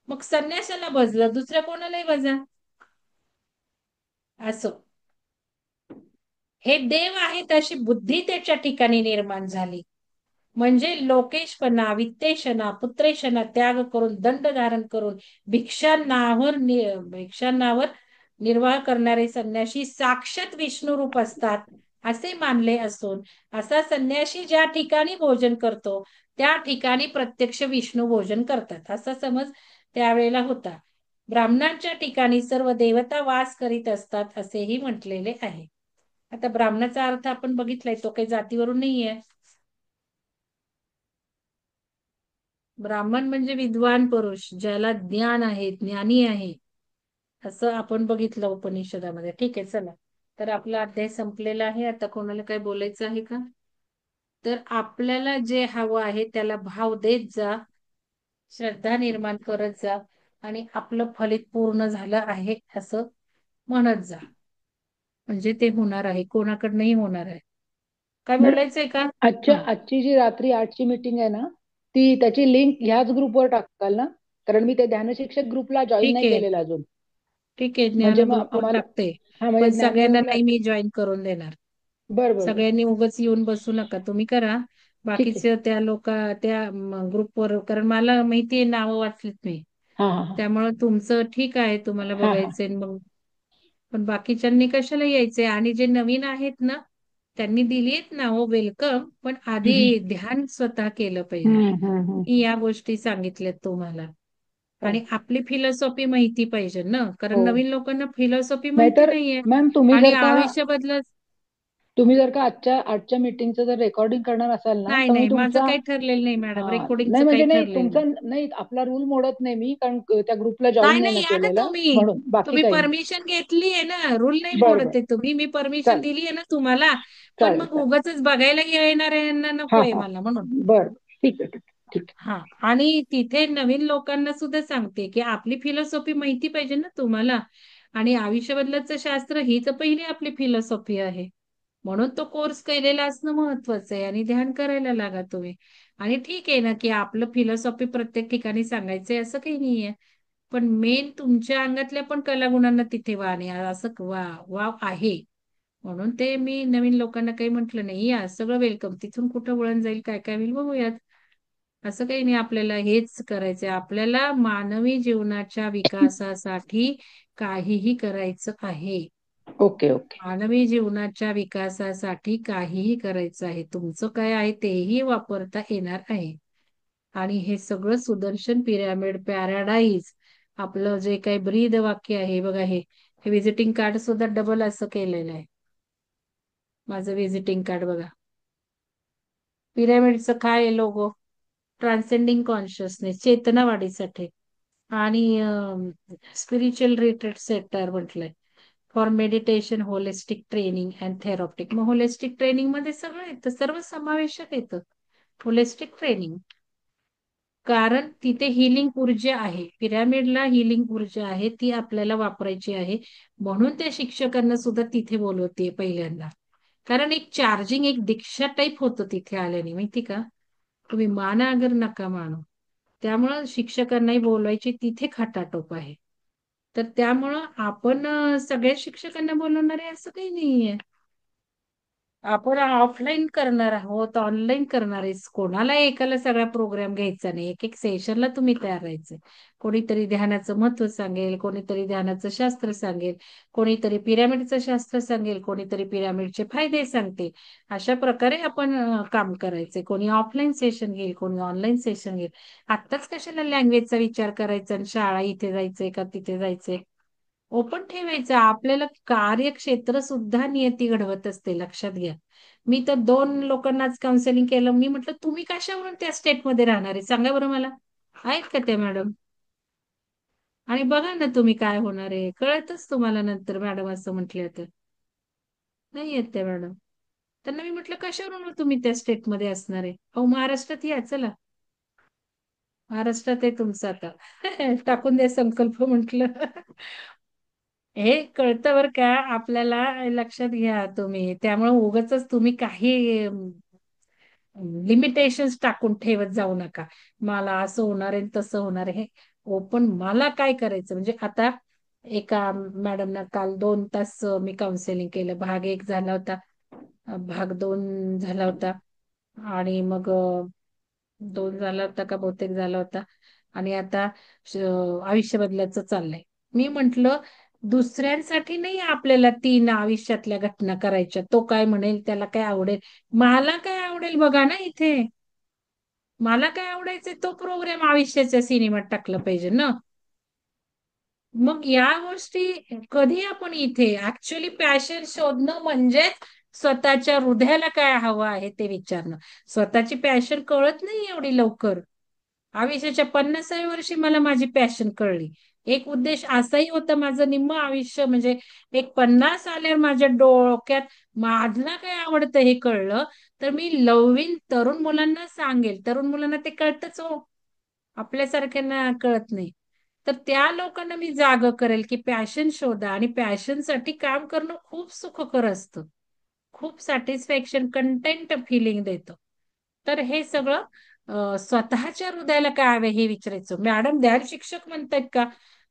मग संन्यासाला भजलं, दुसऱ्या कोणालाही भजा. असो, हे देव आहेत अशी बुद्धी त्याच्या ठिकाणी निर्माण झाली. म्हणजे लोकेशपणा, वित्तेशना, पुत्रेशना त्याग करून, दंड धारण करून भिक्षांनावर निर्वाह करणारे संन्याशी साक्षात विष्णू रूप असतात असे मानले असून असा संन्याशी ज्या ठिकाणी भोजन करतो त्या ठिकाणी प्रत्यक्ष विष्णू भोजन करतात असा समज त्यावेळेला होता. ब्राह्मणांच्या ठिकाणी सर्व देवता वास करीत असतात असेही म्हटलेले आहे. आता ब्राह्मणाचा अर्थ आपण बघितलाय, तो काही जातीवरून नाहीये. ब्राह्मण म्हणजे विद्वान पुरुष, ज्याला ज्ञान आहे, ज्ञानी आहे, असं आपण बघितलं उपनिषदामध्ये. ठीक आहे, चला. तर आपला अध्याय संपलेला आहे. आता कोणाला काही बोलायचं आहे का? तर आपल्याला जे हवं आहे त्याला भाव देत जा, श्रद्धा निर्माण करत जा आणि आपलं फलित पूर्ण झालं आहे असं म्हणत जा. म्हणजे ते होणार आहे, कोणाकडनंही होणार आहे. काय मॅडम, बोलायचंय का? आजची जी रात्री 8ची मीटिंग आहे ना, ती त्याची लिंक ह्याच ग्रुपवर टाकाल ना? कारण मी त्या ध्यानशिक्षक ग्रुपला जॉईन ठीक नाही आहे, केलेला अजून. ठीक आहे, ज्ञान म्हणजे मग ग्रुपवर आम्हाला, टाकते. हा म्हणजे पण ज्ञान सगळ्यांना ग्रुपला. नाही मी जॉईन करून देणार. बर बर बर, सगळ्यांनी उगाच येऊन बसू नका, तुम्ही करा. ठीक आहे. बाकीचे त्या त्या ग्रुपवर, कारण मला माहितीये नावं वाचलीत मी, हा हा हा त्यामुळे तुमचं ठीक आहे, तुम्हाला हा हा. बघायचंय मग. पण बाकीच्यांनी कशाला यायचंय? आणि जे नवीन आहेत ना त्यांनी दिलीत नावं वेलकम, पण हम्म, आधी ध्यान स्वतः केलं पाहिजे. हम्म, हम्म, हम्म. मी या गोष्टी सांगितल्यात तुम्हाला. आणि चालेल. आपली फिलॉसॉफी माहिती पाहिजे ना, कारण हो, नवीन लोकांना फिलॉसॉफी माहिती नाहीतर नाहीये. मॅम आणि आयुष्य बदलत. तुम्ही जर का आजच्या मीटिंगचं जर रेकॉर्डिंग करणार असाल ना, नाही तर मी नाही, माझं तुमचा, काही ठरलेलं नाही मॅडम, हा नाही रेकॉर्डिंगचं काही म्हणजे नाही ठरलेलं तुमचा नाही. नाही, आपला रूल मोडत नाही मी, कारण त्या ग्रुपला नाही जॉईन नाही नाही, ना या ना केलेला तुम्ही. म्हणून, बाकी तुम्ही काही नाही. परमिशन घेतली आहे ना, रूल नाही बरं मोडत बरं, आहे तुम्ही. मी परमिशन चालेल दिली आहे ना तुम्हाला. पण चालेल मग चालेल. उगाच बघायला येणार यांना हा नकोय हा, मला, म्हणून. बरं, ठीक आहे ठीक आहे ठीक हा, आणि तिथे नवीन लोकांना सुद्धा सांगते की आपली फिलॉसॉफी माहिती पाहिजे ना तुम्हाला. आणि आयुष्य बदलाचं शास्त्र ही तर पहिली आपली फिलॉसॉफी आहे. म्हणून तो कोर्स केलेला असणं महत्वाचं आहे. आणि ध्यान करायला लागा तुम्ही. आणि ठीक आहे ना की आपलं फिलॉसॉफी प्रत्येक ठिकाणी सांगायचंय असं काही नाहीये. पण मेन तुमच्या अंगातल्या पण कलागुणांना तिथे असं वाव आहे. म्हणून ते मी नवीन लोकांना काही म्हटलं नाही, या सगळं वेलकम. तिथून कुठं वळण जाईल, काय काय होईल बघूयात. असं काही नाही, आपल्याला हेच करायचंय. आपल्याला मानवी जीवनाच्या विकासासाठी काहीही करायचं आहे. Okay okay. मानवी जीवनाच्या विकासासाठी काहीही करायचं आहे. तुमचं काय आहे तेही वापरता येणार आहे. आणि हे सगळं सुदर्शन पिरॅमिड पॅराडाईज, आपलं जे काही ब्रीद वाक्य आहे बघा, हे विजिटिंग कार्ड सुद्धा डबल असं केलेलं आहे. माझं विजिटिंग कार्ड बघा. पिरॅमिडचं काय आहे लोगो? ट्रान्सेंडिंग कॉन्शियसनेस, चेतना वाढीसाठी. आणि स्पिरिच्युअल रिट्रीट सेंटर म्हटलंय for meditation, holistic training and therapeutic. मग होलिस्टिक ट्रेनिंग मध्ये सगळं येतं, सर्व समावेशक येतं होलिस्टिक ट्रेनिंग. कारण तिथे हिलिंग ऊर्जा आहे, पिरॅमिडला हिलिंग ऊर्जा आहे, ती आपल्याला वापरायची आहे. म्हणून त्या शिक्षकांना सुद्धा तिथे बोलवते पहिल्यांदा. कारण एक चार्जिंग एक दीक्षा टाईप होतं तिथे आल्याने, माहिती का? तुम्ही माना अगर नका मानो. त्यामुळं शिक्षकांनाही बोलवायची तिथे खटाटोप आहे. तर त्यामुळं आपण सगळ्या शिक्षकांना बोलवणार आहे असं काही नाहीये. आपण ऑफलाईन करणार आहोत, ऑनलाईन करणार आहे. कोणाला एकाला सगळा प्रोग्राम घ्यायचा नाही. एक एक सेशनला तुम्ही तयार राहायचं. कोणीतरी ध्यानाचं महत्व सांगेल, कोणीतरी ध्यानाचं शास्त्र सांगेल, कोणीतरी पिरामिडचं शास्त्र सांगेल, कोणीतरी पिरामिडचे फायदे सांगते. अशा प्रकारे आपण काम करायचंय. कोणी ऑफलाईन सेशन घेईल, कोणी ऑनलाईन सेशन घेईल. आत्ताच कशाला लँग्वेजचा विचार करायचा आणि शाळा इथे जायचंय का तिथे जायचंय. ओपन ठेवायचं. आपल्याला कार्यक्षेत्र सुद्धा नियती घडवत असते, लक्षात घ्या. मी तर 2 लोकांनाच काउन्सिलिंग केलं. मी म्हटलं तुम्ही कशावरून त्या स्टेटमध्ये राहणार आहे सांगा बरं मला. आहेत का त्या मॅडम? आणि बघा ना तुम्ही काय होणार आहे, कळतच तुम्हाला नंतर मॅडम असं म्हटलं तर. नाही आहेत त्या मॅडम. त्यांना मी म्हटलं कशावरून तुम्ही त्या स्टेटमध्ये असणार आहे. अहो महाराष्ट्रात या चला. महाराष्ट्रात आहे तुमचं आता. टाकून द्या संकल्प म्हटलं. हे कळतं बरं का आपल्याला, लक्षात घ्या तुम्ही. त्यामुळे उगाचच तुम्ही काही लिमिटेशन्स टाकून ठेवत जाऊ नका. मला असं होणार आहे तसं होणार आहे. ओपन मला काय करायचं म्हणजे आता एका मॅडमना काल 2 तास मी काउन्सिलिंग केलं. भाग 1 झाला होता, भाग 2 झाला होता आणि मग 2 झाला होता का बहुतेक झाला होता. आणि आता आयुष्य बदलायचं चाललंय. मी म्हंटल दुसऱ्यांसाठी नाही आपल्याला 3 आयुष्यातल्या घटना करायच्या. तो काय म्हणेल, त्याला काय आवडेल, मला काय आवडेल बघा ना इथे. मला काय आवडायचं तो प्रोग्राम आयुष्याच्या सिनेमात टाकलं पाहिजे ना. मग या गोष्टी कधी आपण इथे ऍक्च्युअली पॅशन शोधणं म्हणजे स्वतःच्या हृदयाला काय हवं आहे ते विचारणं. स्वतःची पॅशन कळत नाही एवढी लवकर. आयुष्याच्या 50व्या वर्षी मला माझी पॅशन कळली. एक उद्देश असाही होता माझं निम्म आयुष्य म्हणजे एक 50 आल्यावर माझ्या डोक्यात माझला काय आवडतं हे कळलं. तर मी लवीन तरुण मुलांना सांगेल. तरुण मुलांना ते कळतच हो, आपल्यासारख्यांना कळत नाही. तर त्या लोकांना मी जाग करेल की पॅशन शोधा आणि पॅशनसाठी काम करणं खूप सुखकर असतं. खूप सॅटिस्फॅक्शन कंटेंट फिलिंग देतं. तर हे सगळं स्वतःच्या हृदयाला काय हवे हे विचारायचं. मॅडम ध्यान शिक्षक म्हणतायत का,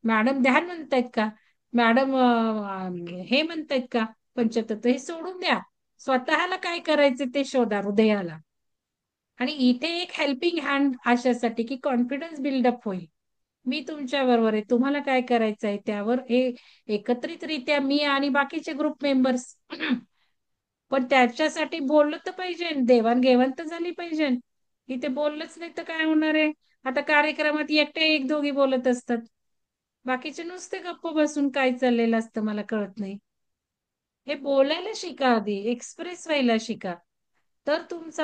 मॅडम ध्यान म्हणतायत का, मॅडम हे म्हणतायत का पंचतत्व, हे सोडून द्या. स्वतःला काय करायचे ते शोधा हृदयाला. आणि इथे एक हेल्पिंग हँड अशासाठी की कॉन्फिडन्स बिल्डअप होईल. मी तुमच्या बरोबर आहे, तुम्हाला काय करायचं आहे त्यावर हे एकत्रितरित्या मी आणि बाकीचे ग्रुप मेंबर्स. पण त्याच्यासाठी बोललं तर पाहिजे, देवाणघेवाण तर झाली पाहिजे. इथे बोललंच नाही तर काय होणार आहे. आता कार्यक्रमात एकटे एक दोघी बोलत असतात, बाकीचे नुसते गप्प बसून काय चाललेलं असतं मला कळत नाही. हे बोलायला शिका, आधी एक्सप्रेस व्हायला शिका. तर तुमचा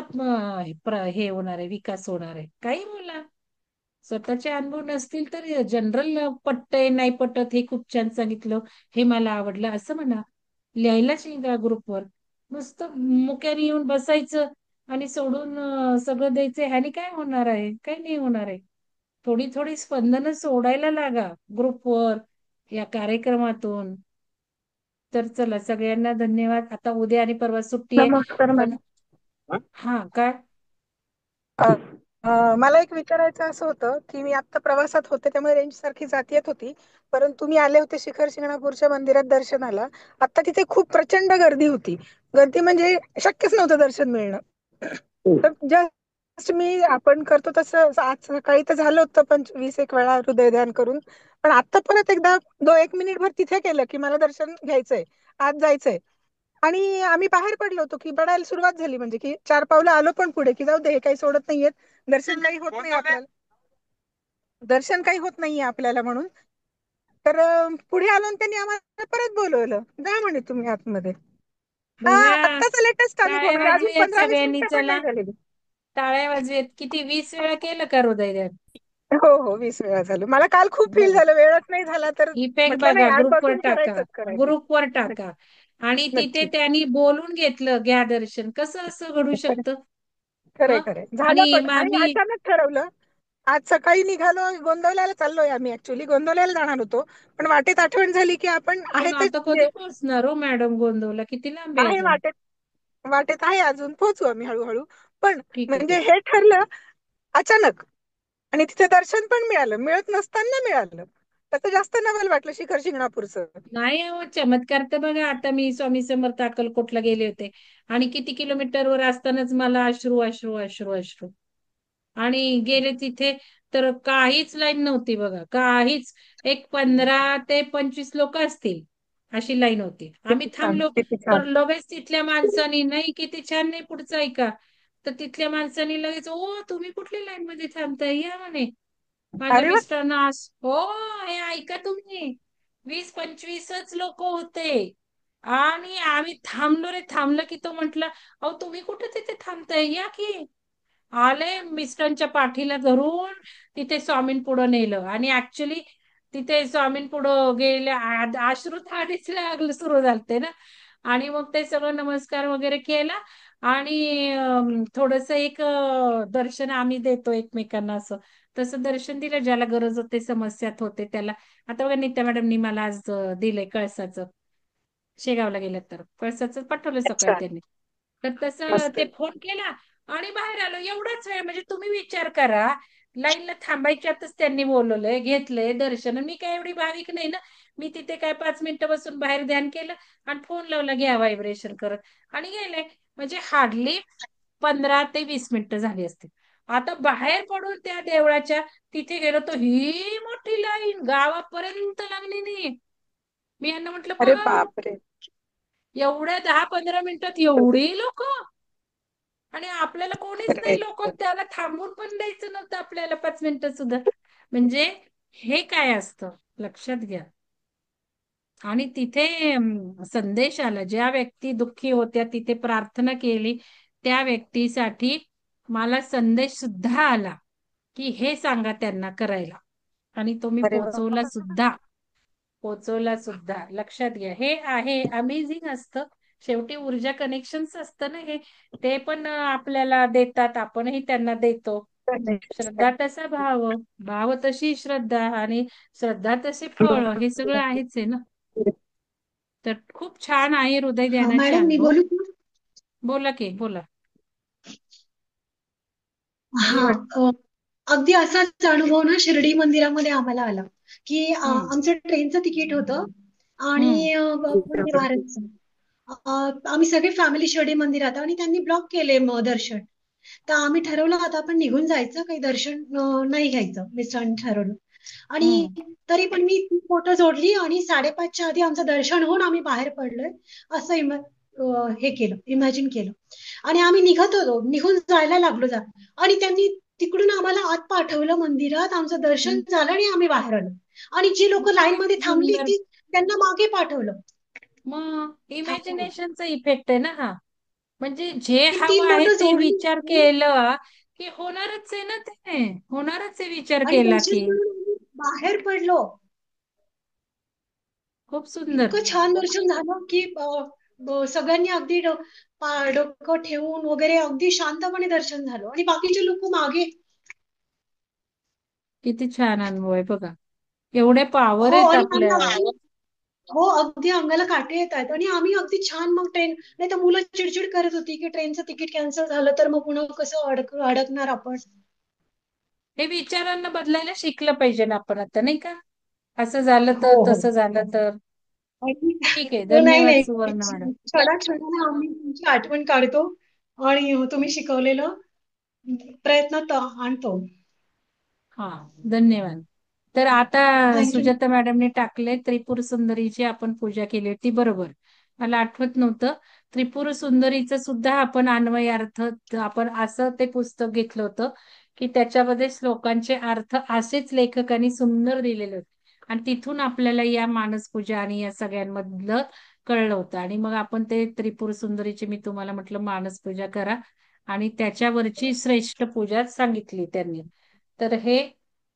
हे होणार आहे, विकास होणार आहे. काही बोला, स्वतःचे अनुभव नसतील तर जनरल पटतंय नाही पटत हे खूप छान सांगितलं, हे मला आवडलं असं म्हणा. लिहायला शिका ग्रुपवर. नुसतं मुक्याने येऊन बसायचं आणि सोडून सगळं द्यायचं, ह्यानी काय होणार आहे, काही नाही होणार आहे. थोडी थोडी स्पंदनं सोडायला लागा ग्रुपवर, या कार्यक्रमातून. तर चला सगळ्यांना धन्यवाद. आता उद्या आणि परवा सुट्टी आहे. नमस्कार पण मॅडम. हा काय अ, मला एक विचारायचं असं होतं की मी आता प्रवासात होते त्यामुळे रेंज सारखी जात येत होती. परंतु मी आले होते शिखर शिंगणापूरच्या मंदिरात दर्शनाला. आता तिथे खूप प्रचंड गर्दी होती. गर्दी म्हणजे शक्यच नव्हतं दर्शन मिळणं. तर जस्ट मी आपण करतो तसं आज सकाळी तर झालं होतं 25 एक वेळा हृदय ध्यान करून. पण आता परत एकदा 1 मिनिटभर तिथे केलं की मला दर्शन घ्यायचंय, आज जायचंय. आणि आम्ही बाहेर पडलो होतो की बडायला सुरुवात झाली म्हणजे की 4 पावलं आलो पण पुढे की जाऊ दे हे काही सोडत नाहीयेत. दर्शन काही होत नाही आपल्याला, दर्शन काही होत नाहीये आपल्याला म्हणून. तर पुढे आलो आणि त्यांनी आम्हाला परत बोलवलं, जा म्हणे तुम्ही आतमध्ये. हा बघा, आत्ताच लेटेस्ट अनुभव टाळ्या म्हणजे अजून वाजूयात 15-20 मिनिटं सगळ्यांनी पण चला. नाही झालेली. टाळ्या वाजूयात. किती 20 वेळा केलं का हृदय? हो हो 20 वेळा झालं. मला काल खूप फील बघा झालं, वेळच नाही झाला तर इफेक्ट म्हटलं नाही बघा, ग्रुपवर आजपासून टाका, करायचंच करायचं. ग्रुपवर टाका. आणि तिथे नक्की. त्यांनी बोलून घेतलं घ्या दर्शन, कसं असं घडू शकतं. खरंय हं? खरंय झालं आणि पण. आणि आम्ही अचानक ठरवलं. आज सकाळी निघालो, गोंदवल्याला चाललोय आम्ही, ऍक्च्युली गोंदवल्याला जाणार होतो. पण वाटेत आठवण झाली की आपण आहे पण ते आता कधी पोहोचणार हो मॅडम गोंदवला, किती लांब आहे आहे अजून? वाटेत वाटेत आहे, अजून पोहोचू आम्ही हळूहळू. पण ठीक आहे, म्हणजे ठीक. हे ठरलं अचानक, आणि तिथे दर्शन पण मिळालं, मिळत नसताना मिळालं. त्याचं जास्त नवल वाटलं शिखर शिंगणापूरचं. नाही हो, चमत्कार तर बघा, आता मी स्वामी समर्थ अक्कलकोटला गेले होते आणि किती किलोमीटरवर असतानाच मला अश्रू अश्रू अश्रू अश्रू. आणि गेले तिथे तर काहीच लाईन नव्हती बघा, काहीच. एक 15 ते 25 लोक असतील, अशी लाईन होती. आम्ही किती छान, थांबलो, किती तर छान. लगेच तिथल्या माणसानी, नाही किती छान, नाही पुढचं ऐका, तर तिथल्या माणसानी लगेच, ओ तुम्ही कुठल्या लाईन मध्ये थांबताय, या म्हणे. माझ्या अरे वा. मिस्टरांना हो, हे ऐका तुम्ही, 20-25च लोक होते. आणि आम्ही थांबलो रे थांबलं की तो म्हटलं, अहो तुम्ही कुठे तिथे थांबताय, या की. आले मिस्टरांच्या पाठीला धरून तिथे स्वामीं पुढं नेलं. आणि ऍक्च्युली तिथे स्वामीं पुढं गेले, अश्रू आधीच लागलं सुरू झालते ना. आणि मग ते सगळं नमस्कार वगैरे केला. आणि थोडस एक दर्शन आम्ही देतो एकमेकांना, असं तसं दर्शन दिलं, ज्याला गरज होते, समस्यात होते त्याला. आता बघा, नित्या मॅडमनी मला आज दिलंय कळसाचं, शेगावला गेलं तर कळसाचं पाठवलं सकाळी अच्छा. त्यांनी. तर तसं मस्त. ते फोन केला आणि बाहेर आलो, एवढाच वेळ. म्हणजे तुम्ही विचार करा, लाईनला थांबायच्यातच त्यांनी बोलवलंय, घेतलंय दर्शन. मी काय एवढी भाविक नाही ना. मी तिथे काय 5 मिनिटं बसून बाहेर ध्यान केलं आणि फोन लावला, घ्या व्हायब्रेशन करत, आणि गेले. म्हणजे हार्डली 15 ते 20 मिनिटं झाली असतील. आता बाहेर पडून त्या देवळाच्या तिथे गेलो, तर ही मोठी लाईन गावापर्यंत लागलेली. मी यांना म्हटलं, अरे बघा बापरे. एवढ्या 10-15 मिनिटात एवढी लोक. आणि आपल्याला कोणीच खरंय, नाही, लोक खरंय. त्याला थांबून पण द्यायचं नव्हतं आपल्याला 5 मिनिटं सुद्धा. म्हणजे हे काय असतं, लक्षात घ्या. आणि तिथे संदेश आला, ज्या व्यक्ती दुःखी होत्या तिथे प्रार्थना केली, त्या व्यक्तीसाठी मला संदेश सुद्धा आला की हे सांगा त्यांना करायला. आणि तो मी अरे वा. पोचवला सुद्धा. लक्षात घ्या, हे आहे अमेझिंग असतं. शेवटी ऊर्जा कनेक्शन्स असतं ना हे. ते पण आपल्याला देतात, आपणही त्यांना देतो. श्रद्धा तसा भाव, भाव तशी श्रद्धा, आणि श्रद्धा तसे फळ, हे सगळं आहेच आहे ना. तर खूप छान आहे हृदय हा ध्यानाचे मॅडम, मी अनुभव. बोलू का? बोला की, बोला. हा. अ, अगदी असाच अनुभव ना शिर्डी मंदिरामध्ये आम्हाला आला, की हम्म, आमचं ट्रेनचं तिकीट होतं हम्म, आणि वंदे भारतचं. आम्ही सगळे फॅमिली शिर्डी मंदिरात, आणि त्यांनी ब्लॉक केले दर्शन. तर आम्ही ठरवलं आता आपण निघून जायचं, काही दर्शन नाही घ्यायचं, मिस्टरांनी ठरवलं. आणि हम्म. तरी पण मी ती फोटो जोडली आणि 5:30च्या आधी आमचं दर्शन होऊन आम्ही बाहेर पडलोय, असं हे केलं, इमॅजिन केलं. आणि आम्ही निघत होतो, निघून जायला लागलो आणि त्यांनी तिकडून आम्हाला आत पाठवलं मंदिरात, आमचं दर्शन झालं आणि आम्ही बाहेर आलो. आणि जी लोक लाईन किती मध्ये थांबली सुंदर. ती त्यांना मागे पाठवलं. मग काय सांगू? इमॅजिनेशनचा इफेक्ट आहे ना हा. म्हणजे जे मी ती हवं आहे फोटो ते जोडली विचार केलं की होणारच आहे ना, ते होणारच आहे विचार आणि केला दर्शन की. करून आम्ही बाहेर पडलो. खूप सुंदर. इतकं छान दर्शन झालं की सगळ्यांनी अगदी डोकं ठेवून वगैरे अगदी शांतपणे दर्शन झालं, आणि बाकीचे लोक मागे. किती छान अनुभव आहे बघा. एवढे पॉवर हो, आहेत आणि आपल्या. हो, अगदी अंगाला काटे येत आहेत. आणि आम्ही अगदी छान मग ट्रेन, नाही तर मुलं चिडचिड करत होती की ट्रेनचं तिकीट कॅन्सल झालं तर मग पुन्हा कसं अडकणार आपण. हे विचारांना बदलायला शिकलं पाहिजे ना आपण आता, नाही का. असं झालं हो, तर, हो. तसं झालं तर. आणि ठीक आहे, नाही, धन्यवाद नाही, सुवर्ण मॅडम. क्षणाक्षणाला आम्ही तुमची आठवण काढतो आणि तुम्ही शिकवलेलं प्रयत्नात आणतो. हा, धन्यवाद. तर आता थँक्यू. सुजाता मॅडमने टाकले, त्रिपुर सुंदरीची आपण पूजा केली होती, बरोबर. मला आठवत नव्हतं. त्रिपुर सुंदरीचं सुद्धा आपण अन्वयार्थ, आपण असं ते पुस्तक घेतलं होतं की त्याच्यामध्ये श्लोकांचे अर्थ असेच लेखकांनी सुंदर दिलेले होते. आणि तिथून आपल्याला या मानस पूजा आणि या सगळ्यांमधलं कळलं होतं. आणि मग आपण ते त्रिपुर सुंदरीची, मी तुम्हाला म्हटलं मानस पूजा करा, आणि त्याच्यावरची श्रेष्ठ पूजा सांगितली त्यांनी. तर हे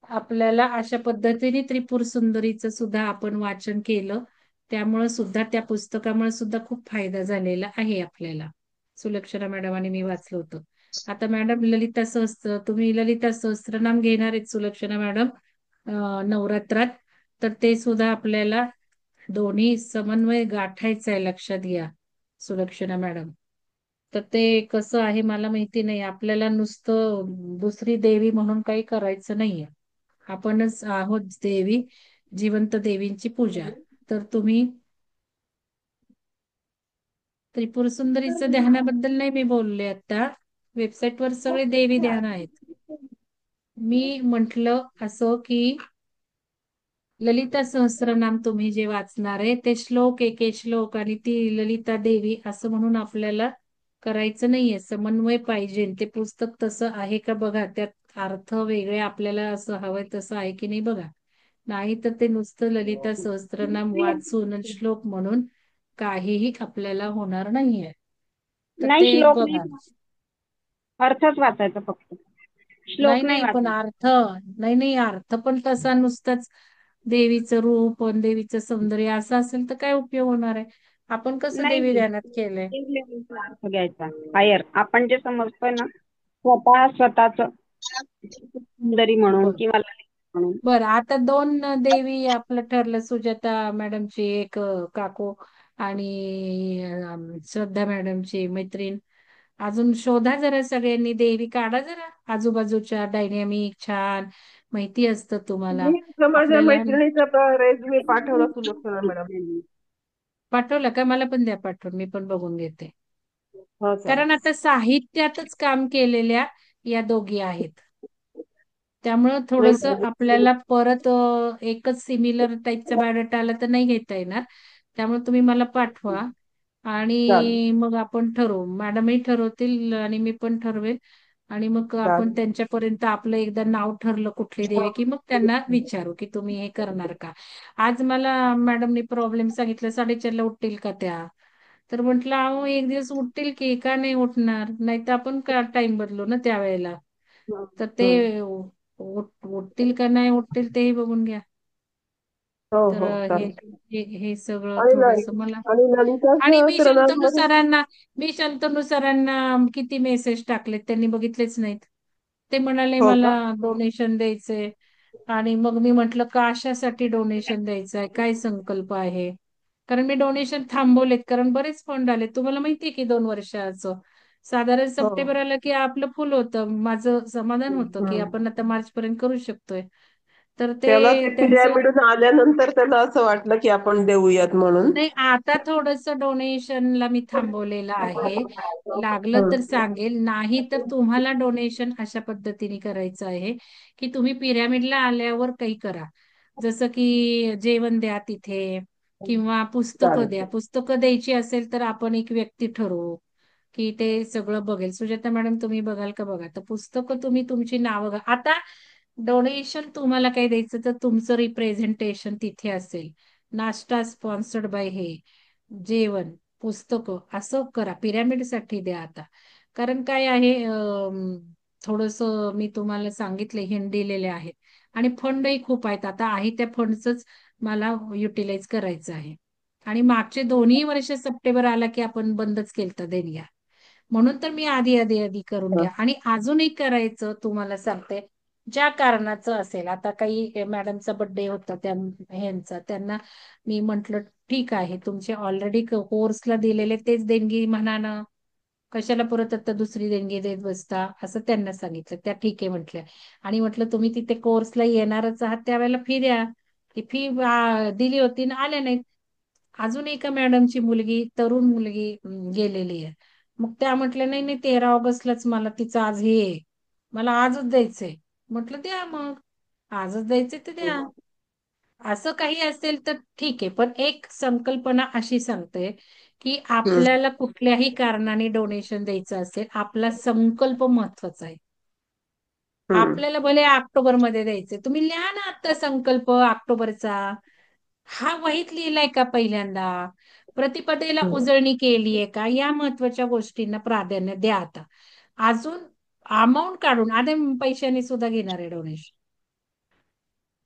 आपल्याला अशा पद्धतीने त्रिपुर सुंदरीचं सुद्धा आपण वाचन केलं. त्यामुळे सुद्धा, त्या पुस्तकामुळे सुद्धा खूप फायदा झालेला आहे आपल्याला. सुलक्षणा मॅडम आणि मी वाचलं होतं. आता मॅडम ललिता सहस्त्र, तुम्ही ललिता सहस्त्रनाम घेणार आहेत सुलक्षणा मॅडम नवरात्रात. तर ते सुद्धा आपल्याला दोन्ही समन्वय गाठायचा आहे, लक्षात घ्या सुलक्षणा मॅडम. तर ते कसं आहे मला माहिती नाही. आपल्याला नुसतं दुसरी देवी म्हणून काही करायचं नाहीये. आपणच आहोत देवी, जिवंत देवींची पूजा. तर तुम्ही त्रिपुर सुंदरीचं ध्यानाबद्दल नाही मी बोलले आता. वेबसाईटवर सगळे देवी ध्यान आहेत. मी म्हंटल असं की ललिता सहस्रनाम तुम्ही जे वाचणार आहे ते श्लोक एके श्लोक आणि ती ललिता देवी असं म्हणून आपल्याला करायचं नाहीये. समन्वय पाहिजे. ते पुस्तक तसं आहे का बघा. त्यात अर्थ वेगळे आपल्याला असं हवंय तसं आहे की नाही बघा. नाही तर ते नुसतं ललिता सहस्त्रनाम वाचून आणि श्लोक म्हणून काहीही आपल्याला होणार नाहीये. तर नाही, ते श्लोक नाही, बघा. अर्थच वाचायचा फक्त, नाही श्लोक नाही नाही पण वाचायचा. अर्थ, नाही नाही अर्थ पण तसा नुसताच देवीचं रूप आणि देवीचं सौंदर्य असं असेल तर काय उपयोग होणार आहे. आपण कसं नाही देवी नाही, ध्यानात केलंय. एक लेवलचा अर्थ घ्यायचा हायर. आपण जे समजतोय ना स्वतःच सुंदरी म्हणून बर किंवा ललिता म्हणून. बर आता दोन देवी आपलं ठरलं. सुजाता मॅडमची एक काकू आणि श्रद्धा मॅडमची मैत्रीण. अजून शोधा जरा सगळ्यांनी देवी काढा जरा आजूबाजूच्या डायनॅमिक छान माहिती असतं तुम्हाला. मी असं माझ्या आपल्याला मैत्रिणीचा रेझ्युमे पाठवला सुलोचना मॅडम. पाठवलं का? मला पण द्या पाठवून, मी पण बघून घेते. हो कारण चालेल. आता साहित्यातच काम केलेल्या या दोघी आहेत. त्यामुळं नाही थोडस मॅडम. आपल्याला परत एकच सिमिलर टाईपचा बायोडाटा आला तर नाही घेता येणार. त्यामुळे तुम्ही मला पाठवा चालेल आणि मग आपण ठरवू. मॅडमही ठरवतील आणि मी पण ठरवेल. आणि मग आपण चालेल. त्यांच्यापर्यंत आपलं एकदा नाव ठरलं कुठली देवी की मग त्यांना विचारू की तुम्ही हे करणार का. आज मला मॅडमनी प्रॉब्लेम सांगितलं 4:30ला उठतील का त्या. तर म्हटलं अहो एक दिवस उठतील की, का नाही उठणार. नाही तर आपण का टाइम बदलू ना त्यावेळेला. तर ते हं. उठतील का नाही उठतील तेही बघून घ्या. हो तर हो हे चालेल. हे हे सगळं आणि थोडस मला. आणि ललिता आणि मी शंतनू सहस्त्रनाममध्ये सरांना मी शंतनू सरांना किती मेसेज टाकलेत त्यांनी बघितलेच नाहीत. ते म्हणाले हो मला का? डोनेशन द्यायचंय. आणि मग मी म्हंटल कशासाठी डोनेशन द्यायचंय, काय संकल्प आहे. कारण मी डोनेशन थांबवलेत कारण बरेच फंड आले. तुम्हाला माहितीये की 2 वर्षाचं साधारण हो. सप्टेंबर आलं की आपलं फुल होतं. माझं समाधान होतं की हं. आपण आता मार्च पर्यंत करू शकतोय. तर त्याला ते ते त्यांचं पिरॅमिडून आल्यानंतर त्याला असं वाटलं की आपण देऊयात म्हणून. नाही. आता थोडस डोनेशनला मी थांबवलेलं आहे. लागलं हं. तर सांगेल. नाही तर तुम्हाला डोनेशन अशा पद्धतीने करायचं आहे की तुम्ही पिरॅमिडला आल्यावर काही करा. जसं की जेवण द्या तिथे किंवा पुस्तकं चालेल. द्या. पुस्तकं द्यायची असेल तर आपण एक व्यक्ती ठरवू की ते सगळं बघेल. सुजाता मॅडम तुम्ही बघाल का बघा. तर पुस्तकं तुम्ही तुमची नावं आता डोनेशन तुम्हाला काही द्यायचं तर तुमचं रिप्रेझेंटेशन तिथे असेल. नाश्ता स्पॉन्सर्ड बाय हे, जेवण, पुस्तकं असं करा. पिरॅमिडसाठी द्या आता. कारण काय आहे थोडस मी तुम्हाला सांगितले हिंट दिलेले आहेत. आणि फंडही खूप आहेत. आता आहे त्या फंडच मला युटिलाइज करायचं आहे. आणि मागचे 2ही वर्ष सप्टेंबर आला की आपण बंदच केलता देणग्या. म्हणून तर मी आधी करून हं. घ्या. आणि अजूनही करायचं तुम्हाला सांगते. ज्या कारणाचं असेल आता काही मॅडमचा बर्थडे होता ह्यांचा त्यांना मी म्हंटल ठीक आहे तुमचे ऑलरेडी कोर्सला दिलेले तेच देणगी म्हणा ना. कशाला परत आता दुसरी देणगी देत बसता असं त्यांना सांगितलं. त्या ठीक आहे म्हटल्या. आणि म्हटलं तुम्ही तिथे कोर्सला येणारच आहात त्यावेळेला फी द्या. ती फी दिली होती ना आल्या नाहीत. अजून एका मॅडमची मुलगी तरुण मुलगी गेलेली आहे. मग त्या म्हटल्या नाही नाही 13 ऑगस्टलाच मला तिचं आज हे आहे. मला आजच द्यायचंय. म्हटलं द्या मग. आजच द्यायचे तर द्या. असं काही असेल तर ठीक आहे. पण एक संकल्पना अशी सांगते की हं. आपल्याला कुठल्याही कारणाने डोनेशन द्यायचं असेल आपला संकल्प महत्वाचा आहे. हं. आपल्याला भले ऑक्टोबरमध्ये द्यायचे. तुम्ही लिहा ना आता संकल्प ऑक्टोबरचा. हा वहीत लिहिलाय का पहिल्यांदा. प्रतिपदेला हं. उजळणी केलीये का. या महत्वाच्या गोष्टींना प्राधान्य द्या आता. अजून अमाऊंट काढून आता पैशाने सुद्धा घेणार आहे डोनेशन.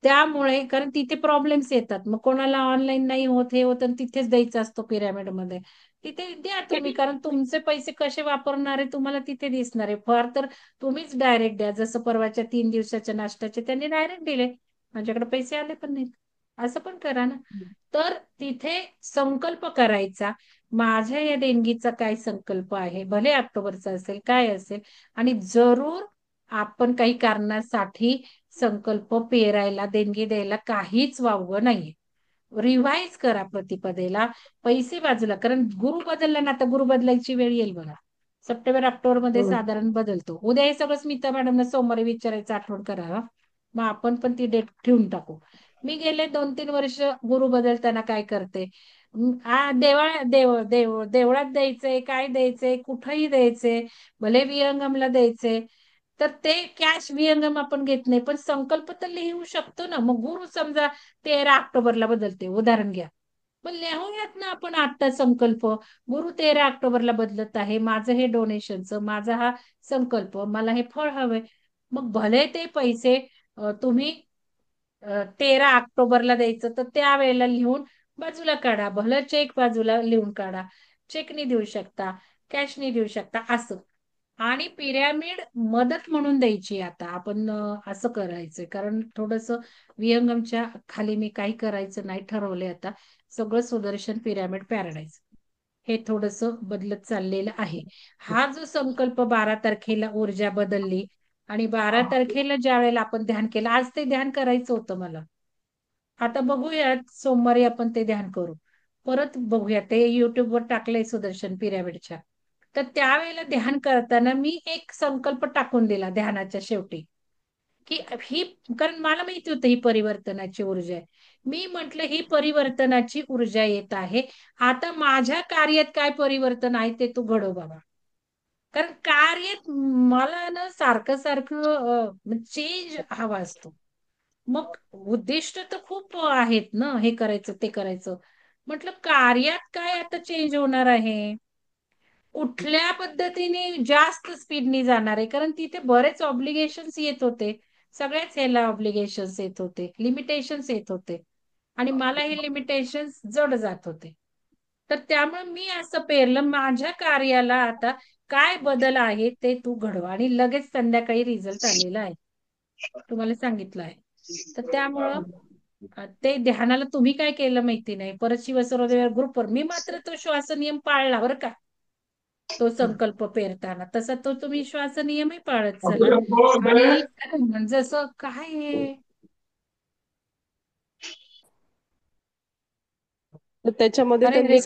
त्यामुळे कारण तिथे प्रॉब्लेम्स येतात. मग कोणाला ऑनलाईन नाही होत हे होत आणि तिथेच द्यायचा असतो पिरॅमिडमध्ये. तिथे द्या तुम्ही कारण तुमचे पैसे कसे वापरणार आहे तुम्हाला तिथे दिसणार आहे. फार तर तुम्हीच डायरेक्ट द्या. जसं परवाच्या 3 दिवसाच्या नाश्त्याचे त्यांनी डायरेक्ट दिले. माझ्याकडे पैसे आले पण नाहीत. असं पण करा ना. तर तिथे संकल्प करायचा, माझ्या या देणगीचा काय संकल्प आहे, भले ऑक्टोबरचा असेल काय असेल, आणि जरूर आपण काही कारणासाठी संकल्प पेरायला, देणगी द्यायला काहीच वावगं नाहीये. रिव्हाइज करा प्रतिपदेला, पैसे बाजूला, कारण गुरु बदलला ना, आता गुरु बदलायची वेळ येईल बघा. सप्टेंबर ऑक्टोबर मध्ये साधारण बदलतो. उद्या हे सगळं स्मिता मॅडमना सोमवारी विचारायचं आठवण करा हं. मग आपण पण ती डेट ठेवून टाकू. मी गेले 2-3 वर्ष गुरु बदलताना काय करते, देवळात द्यायचंय, काय द्यायचंय, कुठंही द्यायचंय, भले विहंगमला द्यायचंय, तर ते कॅश विहंगम आपण घेत नाही, पण संकल्प तर लिहू शकतो ना. मग गुरु समजा 13 ऑक्टोबरला बदलते, उदाहरण घ्या, पण लिहूयात ना आपण आता संकल्प, गुरु 13 ऑक्टोबरला बदलत आहे, माझं हे डोनेशनचं, माझा हा संकल्प, मला हे फळ हवंय. मग भले ते पैसे तुम्ही 13 ऑक्टोबरला द्यायचं, तर त्यावेळेला लिहून बाजूला काढा, भलं चेक बाजूला लिहून काढा, चेकनी देऊ शकता, कॅशनी देऊ शकता, असं. आणि पिरॅमिड मदत म्हणून द्यायची आता आपण, असं करायचंय, कारण थोडस विहंगमच्या खाली मी काही करायचं नाही ठरवलंय आता, सगळं सुदर्शन पिरॅमिड पॅराडाईज हे थोडस बदलत चाललेलं आहे. हा जो संकल्प 12 तारखेला ऊर्जा बदलली, आणि 12 तारखेला ज्या वेळेला आपण ध्यान केलं, आज ते ध्यान करायचं होतं मला, आता बघूयात सोमवारी आपण ते ध्यान करू, परत बघूया, ते युट्यूबवर टाकलंय सुदर्शन पिरॅमिडच्या. तर त्यावेळेला ध्यान करताना मी एक संकल्प टाकून दिला ध्यानाच्या शेवटी, की ही, कारण मला माहिती होतं ही परिवर्तनाची ऊर्जा आहे. मी म्हंटल ही परिवर्तनाची ऊर्जा येत आहे, आता माझ्या कार्यात काय परिवर्तन आहे ते तू घडव बाबा. कारण कार्यात मला ना सारखं सारखं चेंज हवा असतो. मग उद्दिष्ट तर खूप आहेत ना, हे करायचं ते करायचं, म्हटलं कार्यात काय आता चेंज होणार आहे, कुठल्या पद्धतीने जास्त स्पीडनी जाणार आहे, कारण तिथे बरेच ऑब्लिगेशन्स येत होते, सगळ्याच ह्याला ऑब्लिगेशन्स येत होते, लिमिटेशन्स येत होते, आणि मला हे लिमिटेशन्स जड जात होते. तर त्यामुळे मी असं पेरलं, माझ्या कार्याला आता काय बदल आहे ते तू घडवा, आणि लगेच संध्याकाळी रिझल्ट आलेला आहे, तुम्हाला सांगितलं आहे. तर त्यामुळं ते ध्यानाला तुम्ही काय केलं माहिती नाही, परत शिवसरोवर ग्रुपवर मी मात्र तो श्वास नियम पाळला बरं का, तो संकल्प पेरताना तसा तो तुम्ही श्वास नियमही पाळत चला. आणि जसं काय आहे, तर त्याच्यामध्ये अरे त्यांनी